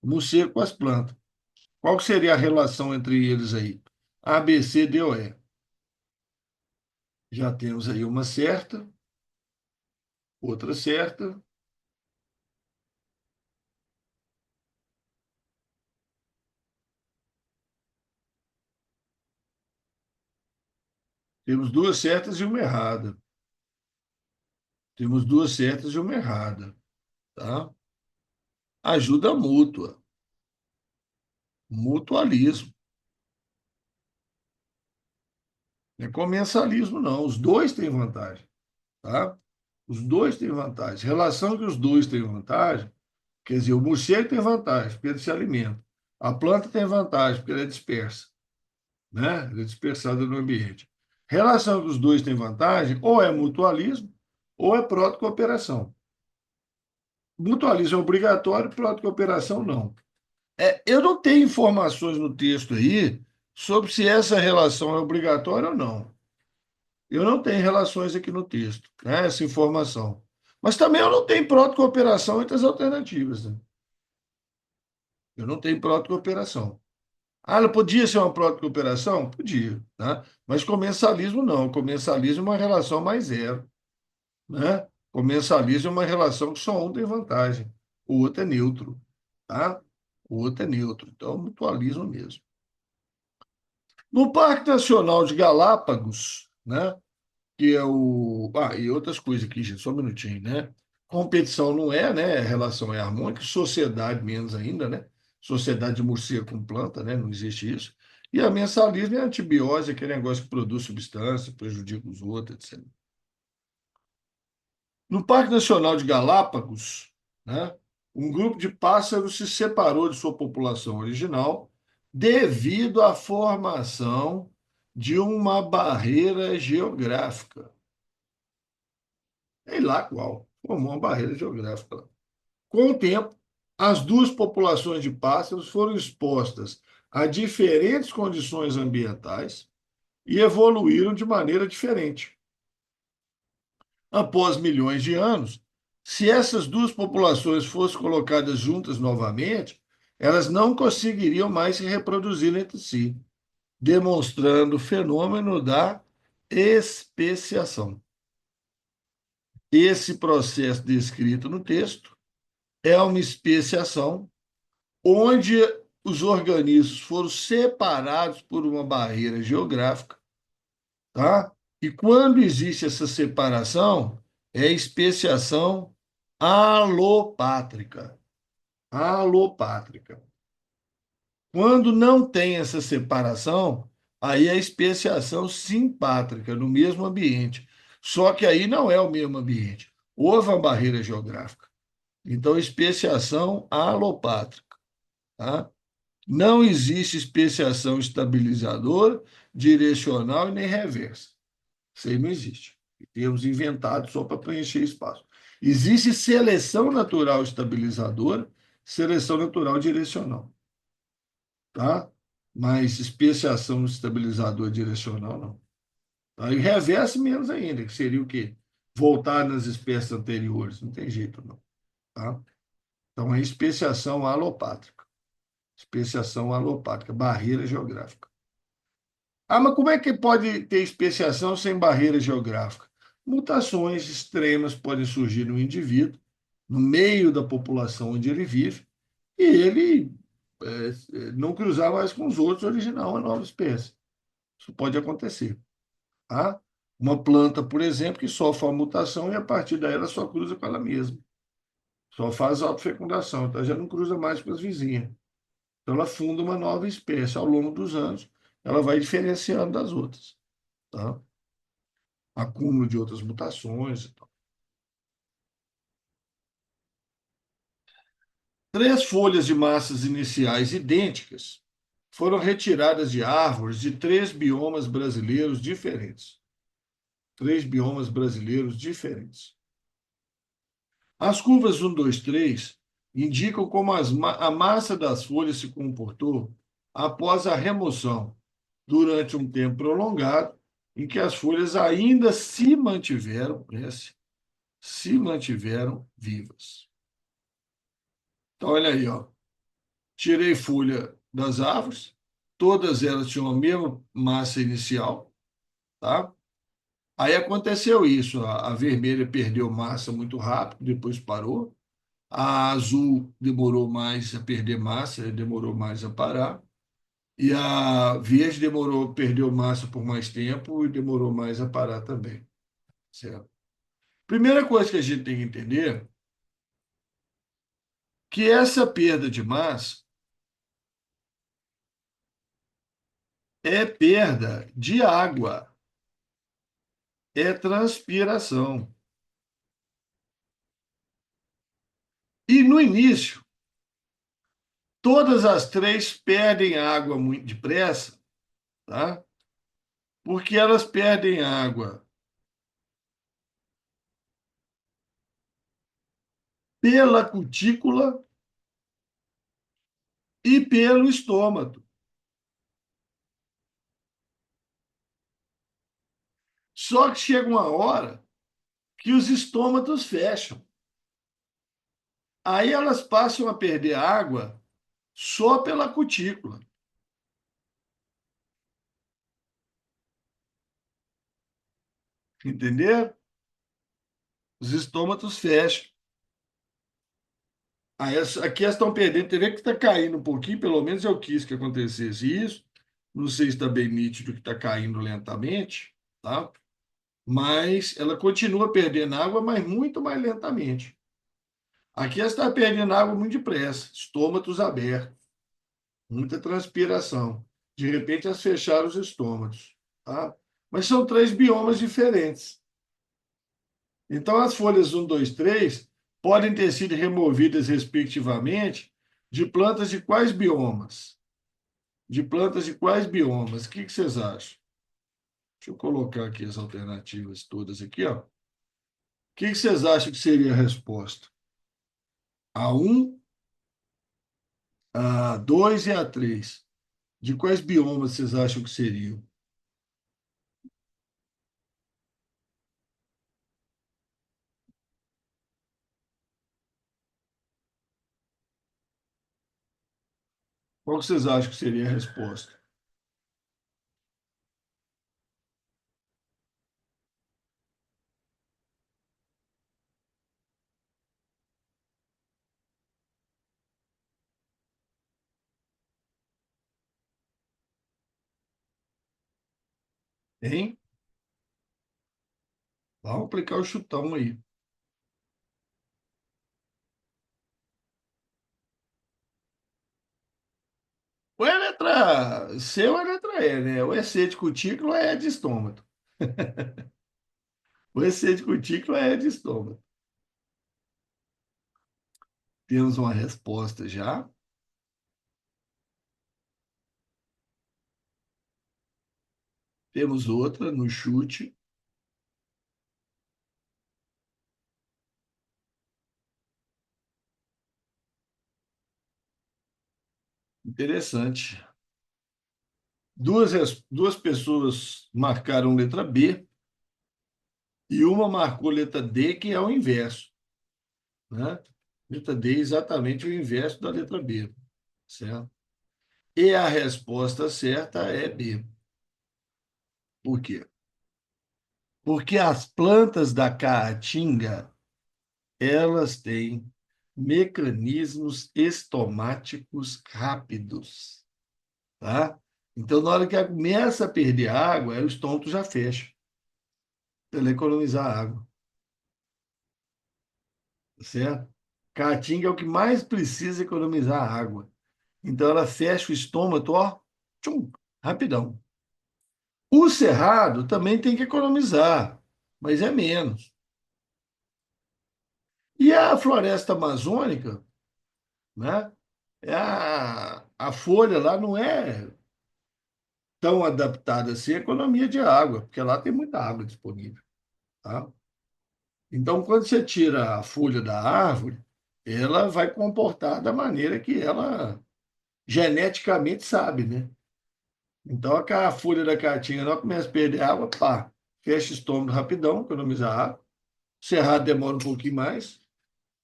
Morcego com as plantas. Qual que seria a relação entre eles aí? A, B, C, D ou E. Já temos aí uma certa, outra certa. Temos duas certas e uma errada. Temos duas certas e uma errada, tá? Ajuda mútua, mutualismo. Não é comensalismo, não. Os dois têm vantagem, tá? Os dois têm vantagem. Relação que os dois têm vantagem, quer dizer, o morcego tem vantagem, porque ele se alimenta. A planta tem vantagem, porque ela é dispersa, né? Ela é dispersada no ambiente. Relação que os dois têm vantagem, ou é mutualismo, ou é proto-cooperação. Mutualismo é obrigatório, proto-cooperação não. Eu não tenho informações no texto aí sobre se essa relação é obrigatória ou não. Eu não tenho relações aqui no texto, né, essa informação. Mas também eu não tenho proto-cooperação entre as alternativas. Né? Eu não tenho proto-cooperação. Ah, ela podia ser uma proto-cooperação? Podia, né? Mas comensalismo não. Comensalismo é uma relação mais zero. Né? Comensalismo é uma relação que só um tem vantagem, o outro é neutro. Tá? O outro é neutro. Então, mutualismo mesmo. No Parque Nacional de Galápagos, né, que é o. Ah, e outras coisas aqui, gente, só um minutinho, né? Competição não é, né? Relação é harmônica, sociedade menos ainda, né? Sociedade de morcego com planta, né? Não existe isso. E a mensalismo é a antibiose, aquele negócio que produz substância, prejudica os outros, etc. No Parque Nacional de Galápagos, né, um grupo de pássaros se separou de sua população original devido à formação de uma barreira geográfica. Sei lá qual. Formou uma barreira geográfica lá. Com o tempo, as duas populações de pássaros foram expostas a diferentes condições ambientais e evoluíram de maneira diferente. Após milhões de anos, se essas duas populações fossem colocadas juntas novamente, elas não conseguiriam mais se reproduzir entre si, demonstrando o fenômeno da especiação. Esse processo descrito no texto é uma especiação onde os organismos foram separados por uma barreira geográfica, tá? E quando existe essa separação, é especiação alopátrica. Alopátrica. Quando não tem essa separação, aí é especiação simpátrica, no mesmo ambiente. Só que aí não é o mesmo ambiente. Houve uma barreira geográfica. Então, especiação alopátrica, tá? Não existe especiação estabilizadora, direcional e nem reversa. Isso aí não existe. Temos inventado só para preencher espaço. Existe seleção natural estabilizadora, seleção natural direcional, tá? Mas especiação estabilizadora direcional, não. Tá? E reverso menos ainda, que seria o quê? Voltar nas espécies anteriores. Não tem jeito, não. Tá? Então, é especiação alopátrica. Especiação alopátrica, barreira geográfica. Ah, mas como é que pode ter especiação sem barreira geográfica? Mutações extremas podem surgir no indivíduo, no meio da população onde ele vive, e ele não cruzar mais com os outros, originar uma nova espécie. Isso pode acontecer. Tá? Uma planta, por exemplo, que sofre uma mutação e a partir daí ela só cruza com ela mesma. Só faz autofecundação, então já não cruza mais com as vizinhas. Então ela funda uma nova espécie. Ao longo dos anos, ela vai diferenciando das outras. Tá? Acúmulo de outras mutações. Três folhas de massas iniciais idênticas foram retiradas de árvores de três biomas brasileiros diferentes. Três biomas brasileiros diferentes. As curvas um, 2, 3 indicam como a massa das folhas se comportou após a remoção, durante um tempo prolongado, em que as folhas ainda se mantiveram vivas. Então, olha aí, ó. Tirei folha das árvores, todas elas tinham a mesma massa inicial, tá? Aí aconteceu isso, a vermelha perdeu massa muito rápido, depois parou. A azul demorou mais a perder massa, demorou mais a parar. E a verde perdeu massa por mais tempo e demorou mais a parar também. Certo? Primeira coisa que a gente tem que entender que essa perda de massa é perda de água, é transpiração. E no início, todas as três perdem água muito depressa, tá? Porque elas perdem água pela cutícula e pelo estômago. Só que chega uma hora que os estômatos fecham. Aí elas passam a perder água só pela cutícula. Entendeu? Os estômatos fecham. Aí aqui elas estão perdendo. Tem que está caindo um pouquinho, pelo menos eu quis que acontecesse isso. Não sei se está bem nítido que está caindo lentamente, tá? Mas ela continua perdendo água, mas muito mais lentamente. Aqui ela está perdendo água muito depressa, estômatos abertos, muita transpiração. De repente, elas fecharam os estômatos, tá? Mas são três biomas diferentes. Então, as folhas um, 2, 3 podem ter sido removidas, respectivamente, de plantas de quais biomas? De plantas de quais biomas? O que vocês acham? Deixa eu colocar aqui as alternativas todas aqui, ó. O que vocês acham que seria a resposta? A um, a 2 e a 3. De quais biomas vocês acham que seriam? Qual que vocês acham que seria a resposta? Hein? Vamos aplicar o chutão aí. Ou é a letra C ou é a letra E, né? Ou é C de cutícula ou é de estômago. Ou é C de cutícula ou é de estômago. Temos uma resposta já. Temos outra no chute. Interessante. Duas pessoas marcaram letra B e uma marcou letra D, que é o inverso, né? Letra D é exatamente o inverso da letra B, certo? E a resposta certa é B. Por quê? Porque as plantas da caatinga, elas têm mecanismos estomáticos rápidos, tá? Então, na hora que ela começa a perder água, aí o estômago já fecha, para ela economizar água, certo? Caatinga é o que mais precisa economizar água. Então, ela fecha o estômago, ó, tchum, rapidão. O cerrado também tem que economizar, mas é menos. E a floresta amazônica, né? A folha lá não é tão adaptada assim à economia de água, porque lá tem muita água disponível, tá? Então, quando você tira a folha da árvore, ela vai comportar da maneira que ela geneticamente sabe, né? Então, a folha da caatinga ela começa a perder água, pá, fecha o estômago rapidão, economiza água. O cerrado demora um pouquinho mais,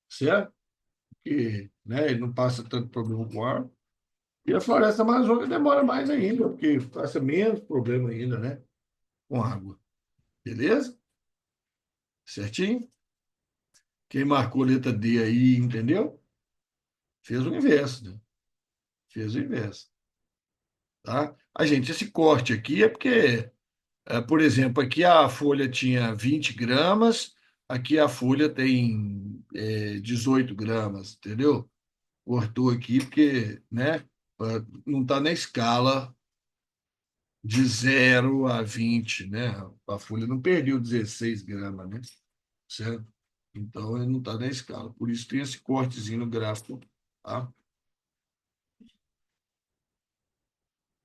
certo? Porque, né, ele não passa tanto problema com ar. E a floresta amazônica demora mais ainda, porque passa menos problema ainda, né? Com água. Beleza? Certinho? Quem marcou letra D aí, entendeu? Fez o inverso, né? Fez o inverso, tá? A gente, esse corte aqui é porque, por exemplo, aqui a folha tinha 20 gramas, aqui a folha tem 18 gramas, entendeu? Cortou aqui porque, né? Não está na escala de 0 a 20, né? A folha não perdeu 16 gramas, né? Certo? Então, ele não está na escala. Por isso tem esse cortezinho no gráfico, tá?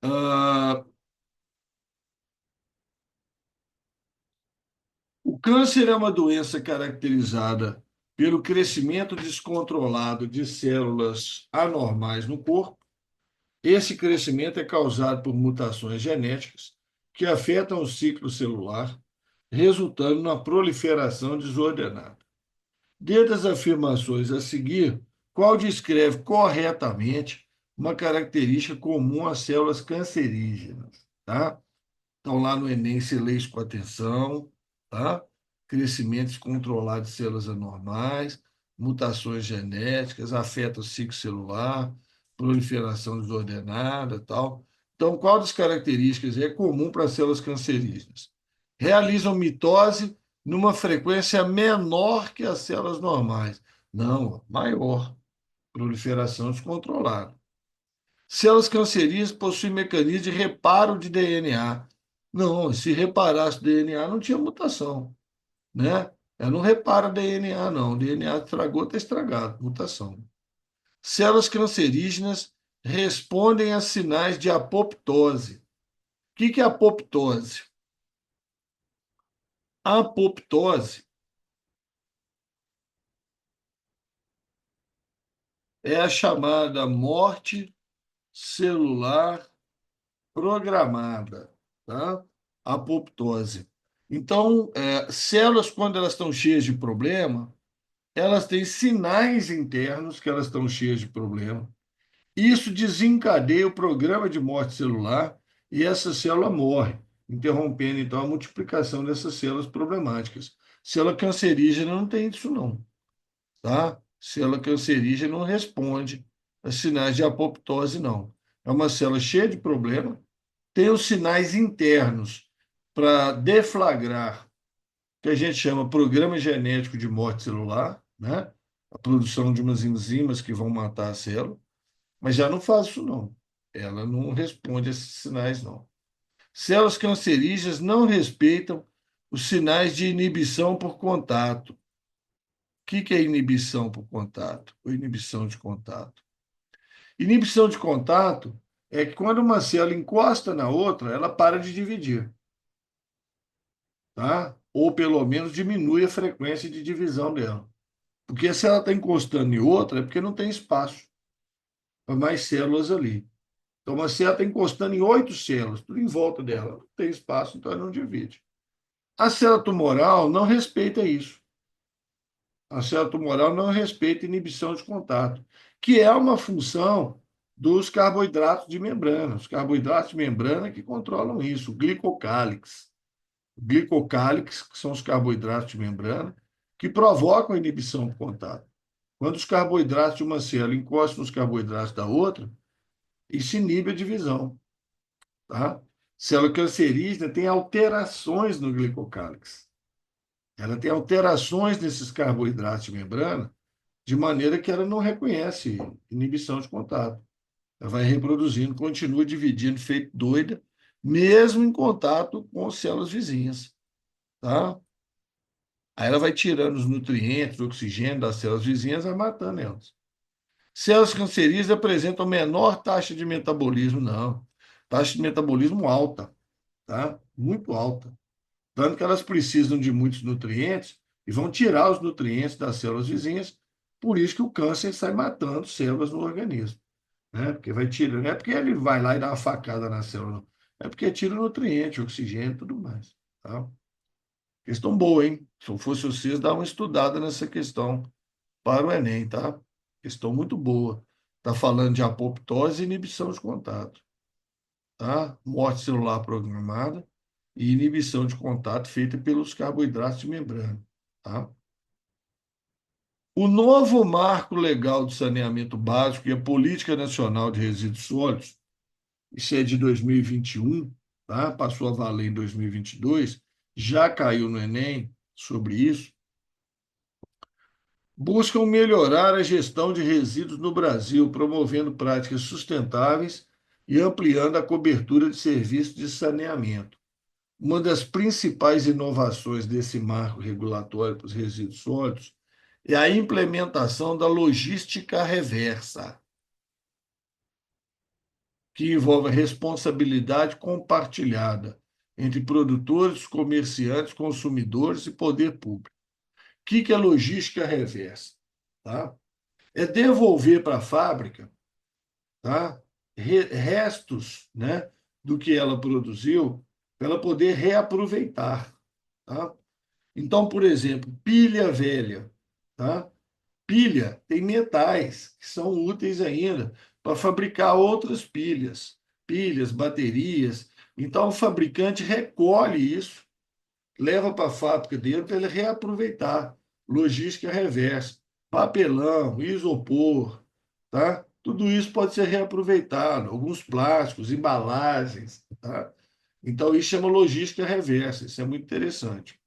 Ah, o câncer é uma doença caracterizada pelo crescimento descontrolado de células anormais no corpo. Esse crescimento é causado por mutações genéticas que afetam o ciclo celular, resultando na proliferação desordenada. Dentre as afirmações a seguir, qual descreve corretamente uma característica comum às células cancerígenas? Tá? Então, lá no Enem, você lê isso com atenção, tá? Crescimento descontrolado de células anormais, mutações genéticas, afeta o ciclo celular, proliferação desordenada, tal. Então, qual das características é comum para as células cancerígenas? Realizam mitose numa frequência menor que as células normais. Não, maior. Proliferação descontrolada. Células cancerígenas possuem mecanismo de reparo de DNA. Não, se reparasse o DNA, não tinha mutação, né? Ela não repara DNA, não. O DNA estragou, está estragado, mutação. Células cancerígenas respondem a sinais de apoptose. O que é apoptose? A apoptose é a chamada morte celular programada, tá? Apoptose. Então, células, quando elas estão cheias de problema, elas têm sinais internos que elas estão cheias de problema. Isso desencadeia o programa de morte celular e essa célula morre, interrompendo, então, a multiplicação dessas células problemáticas. Célula cancerígena não tem isso, não, tá? Célula cancerígena não responde a sinais de apoptose, não. É uma célula cheia de problema, tem os sinais internos para deflagrar, que a gente chama programa genético de morte celular, né? A produção de umas enzimas que vão matar a célula, mas já não faz isso, não. Ela não responde a esses sinais, não. Células cancerígenas não respeitam os sinais de inibição por contato. que é inibição por contato? Ou inibição de contato? Inibição de contato é que quando uma célula encosta na outra, ela para de dividir, tá? Ou pelo menos diminui a frequência de divisão dela. Porque se ela está encostando em outra, é porque não tem espaço para mais células ali. Então, uma célula está encostando em 8 células, tudo em volta dela. Não tem espaço, então ela não divide. A célula tumoral não respeita isso. A célula tumoral não respeita inibição de contato, que é uma função dos carboidratos de membrana. Os carboidratos de membrana que controlam isso, o glicocálix. O glicocálix, que são os carboidratos de membrana, que provocam a inibição do contato. Quando os carboidratos de uma célula encostam nos carboidratos da outra, isso inibe a divisão. Tá? Célula cancerígena tem alterações no glicocálix. Ela tem alterações nesses carboidratos de membrana, de maneira que ela não reconhece inibição de contato. Ela vai reproduzindo, continua dividindo, feito doida, mesmo em contato com células vizinhas. Tá? Aí ela vai tirando os nutrientes, o oxigênio das células vizinhas, vai matando elas. Células cancerígenas apresentam menor taxa de metabolismo, não. Taxa de metabolismo alta, tá? Muito alta. Tanto que elas precisam de muitos nutrientes e vão tirar os nutrientes das células vizinhas, por isso que o câncer sai matando células no organismo, né? Porque vai tirando, não é porque ele vai lá e dá uma facada na célula, não. É porque tira o nutriente, oxigênio e tudo mais, tá? Questão boa, hein? Se eu fosse vocês, dá uma estudada nessa questão para o Enem, tá? Questão muito boa. Está falando de apoptose e inibição de contato, tá? Morte celular programada e inibição de contato feita pelos carboidratos de membrana, tá? O novo marco legal de saneamento básico e a Política Nacional de Resíduos Sólidos, isso é de 2021, tá? Passou a valer em 2022, já caiu no Enem sobre isso, buscam melhorar a gestão de resíduos no Brasil, promovendo práticas sustentáveis e ampliando a cobertura de serviços de saneamento. Uma das principais inovações desse marco regulatório para os resíduos sólidos é a implementação da logística reversa, que envolve a responsabilidade compartilhada entre produtores, comerciantes, consumidores e poder público. O que é logística reversa? Tá? É devolver para a fábrica, tá? Restos, né, do que ela produziu para ela poder reaproveitar. Tá? Então, por exemplo, pilha velha. Tá? Pilha tem metais que são úteis ainda para fabricar outras pilhas, baterias. Então, o fabricante recolhe isso, leva para a fábrica dele para ele reaproveitar. Logística reversa. Papelão, isopor, tá? Tudo isso pode ser reaproveitado, alguns plásticos, embalagens, tá? Então, isso chama logística reversa, isso é muito interessante.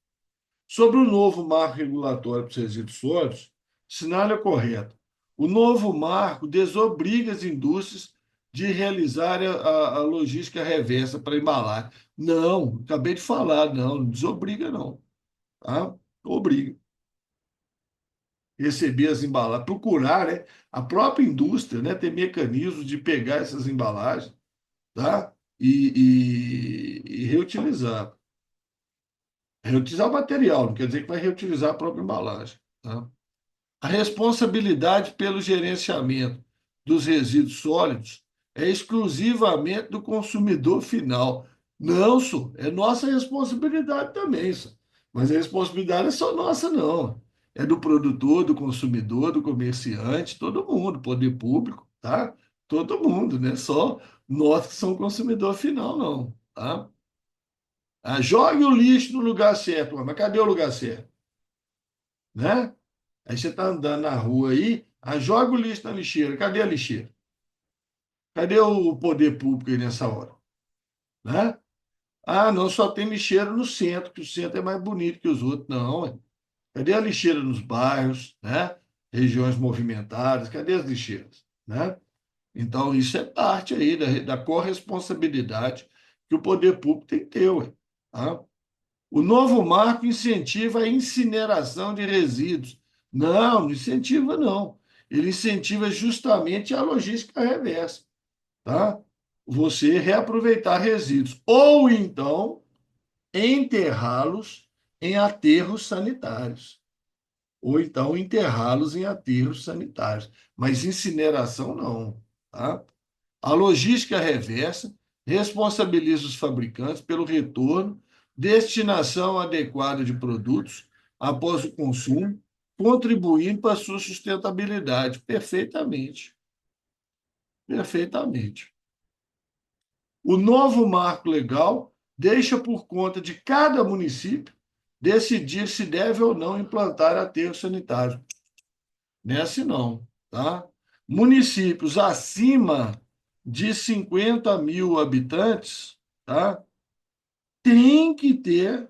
Sobre o novo marco regulatório para os resíduos sólidos, o sinal é correto. O novo marco desobriga as indústrias de realizar a logística reversa para embalar. Não, acabei de falar, não desobriga, não. Tá? Obriga. Receber as embalagens, procurar, né, a própria indústria, né, ter mecanismos de pegar essas embalagens, tá? E reutilizar. Reutilizar o material, não quer dizer que vai reutilizar a própria embalagem. Tá? A responsabilidade pelo gerenciamento dos resíduos sólidos é exclusivamente do consumidor final. Não, só, é nossa responsabilidade também, só. Mas a responsabilidade é só nossa, não. É do produtor, do consumidor, do comerciante, todo mundo, poder público, tá? Todo mundo, né? Só nós que somos consumidor final, não, tá? Ah, jogue o lixo no lugar certo, mas cadê o lugar certo? Né? Aí você está andando na rua aí, joga o lixo na lixeira. Cadê a lixeira? Cadê o poder público aí nessa hora? Né? Ah, não, só tem lixeira no centro, que o centro é mais bonito que os outros. Não, ué. Cadê a lixeira nos bairros, né? Regiões movimentadas, cadê as lixeiras? Né? Então, isso é parte aí da corresponsabilidade que o poder público tem que ter, ué. Tá? O novo marco incentiva a incineração de resíduos Não, não incentiva, não. Ele incentiva justamente a logística reversa, tá? Você reaproveitar resíduos. Ou então enterrá-los em aterros sanitários. Ou então enterrá-los em aterros sanitários. Mas incineração não, tá? A logística reversa responsabiliza os fabricantes pelo retorno, destinação adequada de produtos após o consumo, contribuindo para a sua sustentabilidade. Perfeitamente, perfeitamente. O novo marco legal deixa por conta de cada município decidir se deve ou não implantar aterro sanitário. Nessa não, tá? Municípios acima de 50 mil habitantes, tá? Tem que ter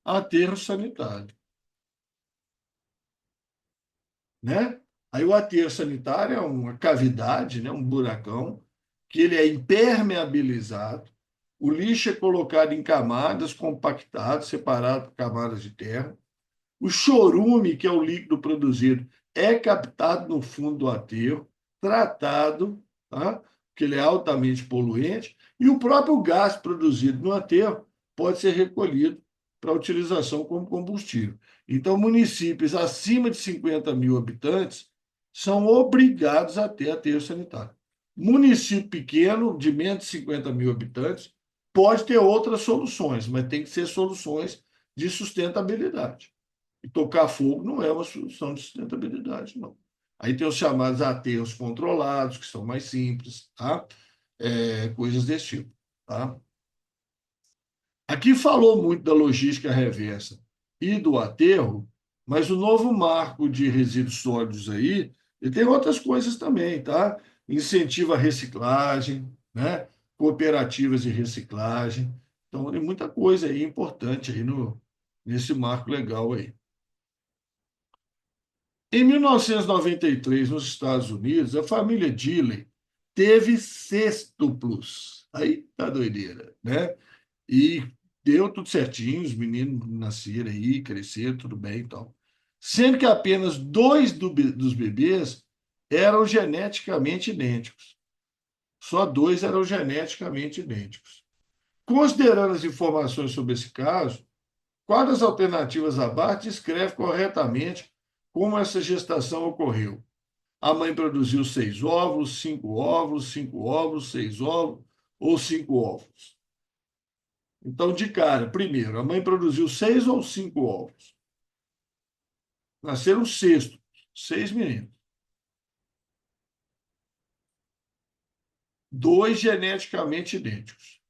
aterro sanitário, né? Aí o aterro sanitário é uma cavidade, né? Um buracão, que ele é impermeabilizado, o lixo é colocado em camadas, compactado, separado por camadas de terra. O chorume, que é o líquido produzido, é captado no fundo do aterro, tratado, tá? Porque ele é altamente poluente, e o próprio gás produzido no aterro pode ser recolhido para utilização como combustível. Então, municípios acima de 50 mil habitantes são obrigados a ter aterro sanitário. Município pequeno, de menos de 50 mil habitantes, pode ter outras soluções, mas tem que ser soluções de sustentabilidade. E tocar fogo não é uma solução de sustentabilidade, não. Aí tem os chamados aterros controlados, que são mais simples, tá? Coisas desse tipo, tá? Aqui falou muito da logística reversa e do aterro, mas o novo marco de resíduos sólidos aí, ele tem outras coisas também, tá? Incentiva a reciclagem, né? Cooperativas de reciclagem. Então, tem muita coisa aí importante aí nesse marco legal aí. Em 1993, nos Estados Unidos, a família Dilley teve sextuplos. Aí tá doideira, né? E deu tudo certinho, os meninos nasceram aí, cresceram, tudo bem e tal. Sendo que apenas dois dos bebês eram geneticamente idênticos. Só dois eram geneticamente idênticos. Considerando as informações sobre esse caso, qual das alternativas abaixo descreve corretamente como essa gestação ocorreu? A mãe produziu 6 óvulos, 5 óvulos, 5 óvulos, 6 óvulos ou 5 óvulos? Então, de cara, primeiro, a mãe produziu 6 ou 5 óvulos. Nasceram sexto, 6 meninos. Dois geneticamente idênticos.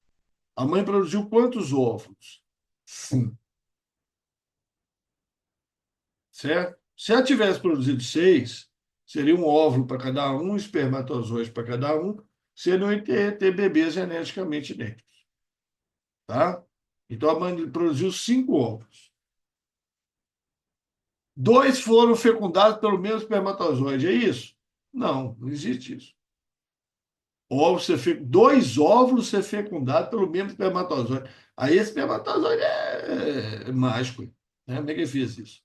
A mãe produziu quantos óvulos? Sim. Certo? Se ela tivesse produzido 6, seria um óvulo para cada um, espermatozoide para cada um, você não ia ter bebês geneticamente idênticos. Tá? Então a mãe produziu 5 óvulos. Dois foram fecundados pelo mesmo espermatozoide, é isso? Não, não existe isso. Dois óvulos ser fecundados pelo mesmo espermatozoide. Aí esse espermatozoide é mágico. Né? Como é que ele fez isso?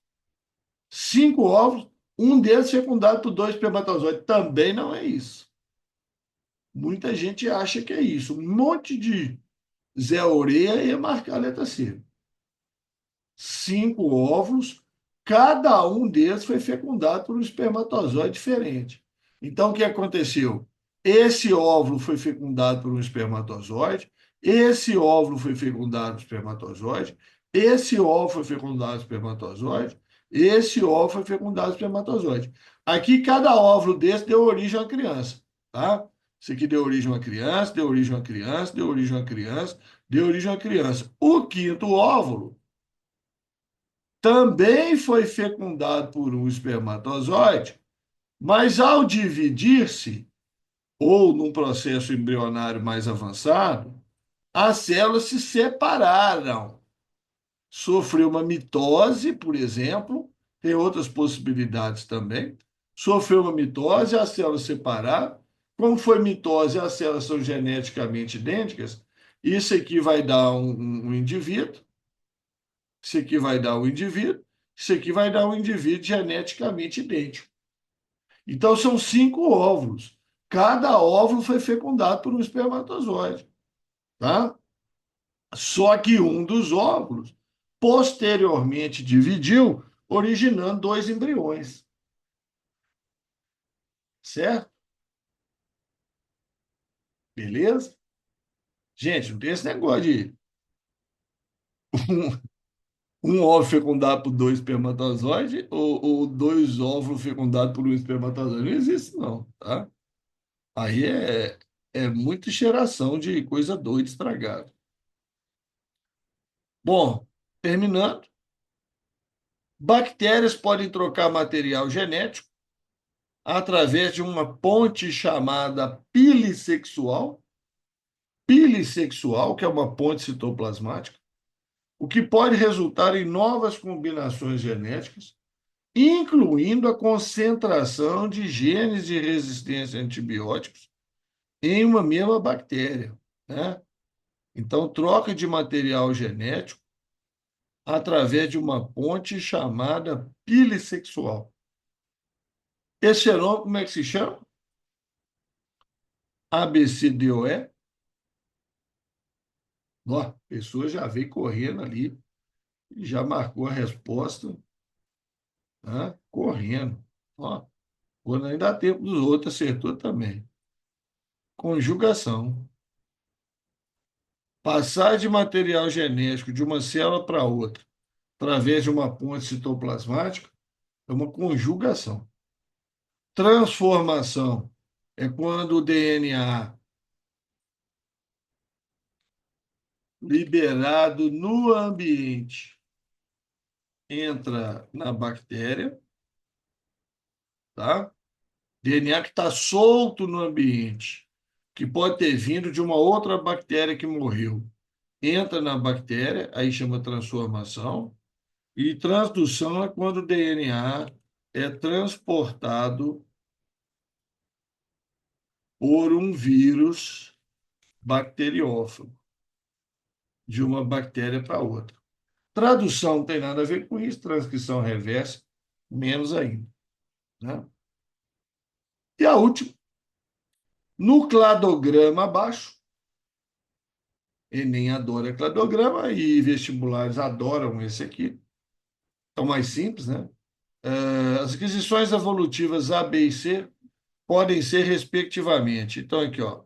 5 óvulos, um deles fecundado por dois espermatozoides. Também não é isso. Muita gente acha que é isso. Um monte de Zé Orelha ia marcar a letra C. 5 óvulos, cada um deles foi fecundado por um espermatozoide diferente. Então, o que aconteceu? Esse óvulo foi fecundado por um espermatozoide, esse óvulo foi fecundado por um espermatozoide, esse óvulo foi fecundado por um espermatozoide, esse óvulo foi fecundado por um espermatozoide. Aqui, cada óvulo desse deu origem a uma criança, tá? Isso aqui deu origem a uma criança, deu origem a uma criança, deu origem a uma criança, deu origem a uma criança. O quinto óvulo também foi fecundado por um espermatozoide, mas ao dividir-se, ou num processo embrionário mais avançado, as células se separaram. Sofreu uma mitose, por exemplo, tem outras possibilidades também. Sofreu uma mitose, as células separaram. Como foi mitose, as células são geneticamente idênticas. Isso aqui vai dar um indivíduo. Isso aqui vai dar um indivíduo. Isso aqui vai dar um indivíduo geneticamente idêntico. Então, são 5 óvulos. Cada óvulo foi fecundado por um espermatozoide, tá? Só que um dos óvulos posteriormente dividiu, originando 2 embriões, certo? Beleza? Gente, não tem esse negócio de um óvulo fecundado por 2 espermatozoides ou 2 óvulos fecundados por um espermatozoide. Não existe, não, tá? Aí é muita geração de coisa doida estragada. Bom, terminando, bactérias podem trocar material genético através de uma ponte chamada pilissexual, que é uma ponte citoplasmática, o que pode resultar em novas combinações genéticas, incluindo a concentração de genes de resistência a antibióticos em uma mesma bactéria, né? Então, troca de material genético através de uma ponte chamada pilissexual. Esse fenômeno, como é que se chama? ABCDOE. Ó, a pessoa já veio correndo ali e já marcou a resposta, né? Correndo. Ó, quando ainda dá tempo dos outros, acertou também. Conjugação. Passar de material genético de uma célula para outra através de uma ponte citoplasmática é uma conjugação. Transformação é quando o DNA liberado no ambiente entra na bactéria, tá? DNA que está solto no ambiente, que pode ter vindo de uma outra bactéria que morreu, entra na bactéria, aí chama transformação, e transdução é quando o DNA é transportado por um vírus bacteriófago, de uma bactéria para outra. Tradução não tem nada a ver com isso, transcrição reversa, menos ainda, né? E a última, no cladograma abaixo, Enem adora cladograma e vestibulares adoram esse aqui, é o mais simples, né? As aquisições evolutivas A, B e C podem ser respectivamente. Então, aqui, ó,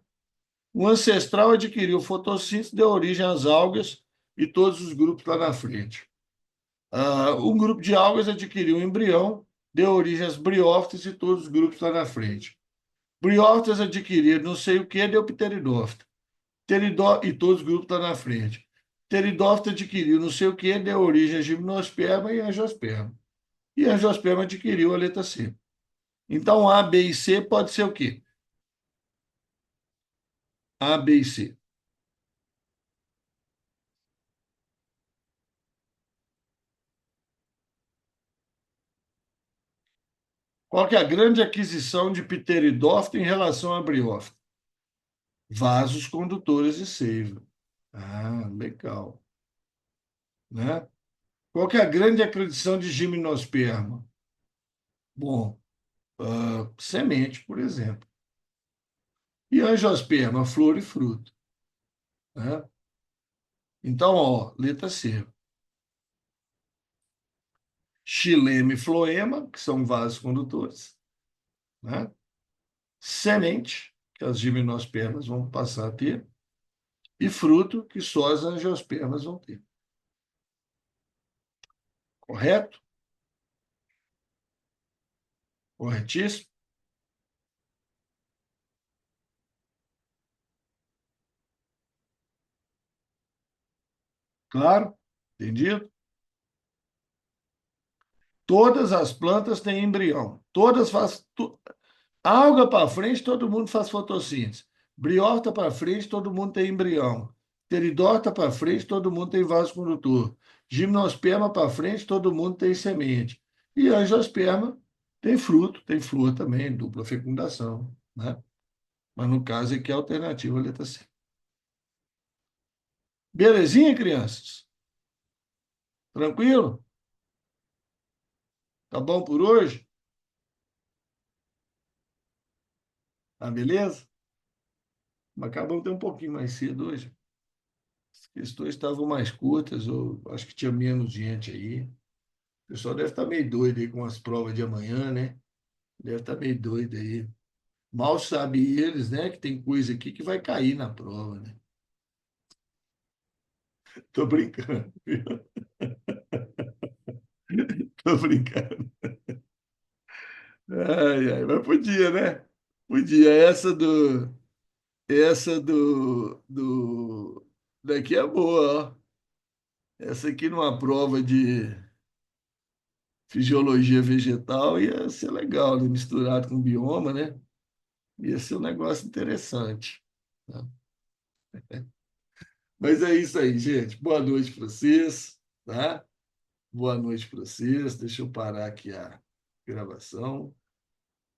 o ancestral adquiriu fotossíntese, deu origem às algas e todos os grupos lá na frente. Um grupo de algas adquiriu um embrião, deu origem às briófitas e todos os grupos lá na frente. Briófitas adquiriram não sei o que, deu pteridófita. E todos os grupos lá na frente. Pteridófita adquiriu não sei o que, deu origem a gimnosperma e angiosperma. E angiosperma adquiriu a letra C. Então, A, B e C pode ser o quê? A, B e C. Qual que é a grande aquisição de pteridófita em relação a briófita? Vasos condutores de seiva. Ah, legal. Né? Qual que é a grande aquisição de gimnosperma? Bom, semente, por exemplo. E angiosperma, flor e fruto. Né? Então, ó, letra C. Xilema e floema, que são vasos condutores. Né? Semente, que as gimnospermas vão passar a ter. E fruto, que só as angiospermas vão ter. Correto? Corretíssimo? Claro? Entendido? Todas as plantas têm embrião. Todas fazem. Alga para frente, todo mundo faz fotossíntese. Briófita para frente, todo mundo tem embrião. Pteridófita para frente, todo mundo tem vaso condutor. Gimnosperma para frente, todo mundo tem semente. E angiosperma tem fruto, tem flor também, dupla fecundação, né? Mas no caso aqui é a alternativa, a letra C. Belezinha, crianças? Tranquilo? Tá bom por hoje? Tá beleza? Mas acabamos de ter um pouquinho mais cedo hoje. As questões estavam mais curtas, ou acho que tinha menos gente aí. O pessoal deve estar meio doido aí com as provas de amanhã, né? Deve estar meio doido aí. Mal sabe eles, né, que tem coisa aqui que vai cair na prova, né? Tô brincando, viu? Tô brincando. Ai, ai, mas podia, né? Podia. Daqui é boa, ó. Essa aqui numa prova de fisiologia vegetal ia ser legal, né? Misturado com bioma, né? Ia ser um negócio interessante, né? Mas é isso aí, gente. Boa noite para vocês, tá? Boa noite para vocês. Deixa eu parar aqui a gravação.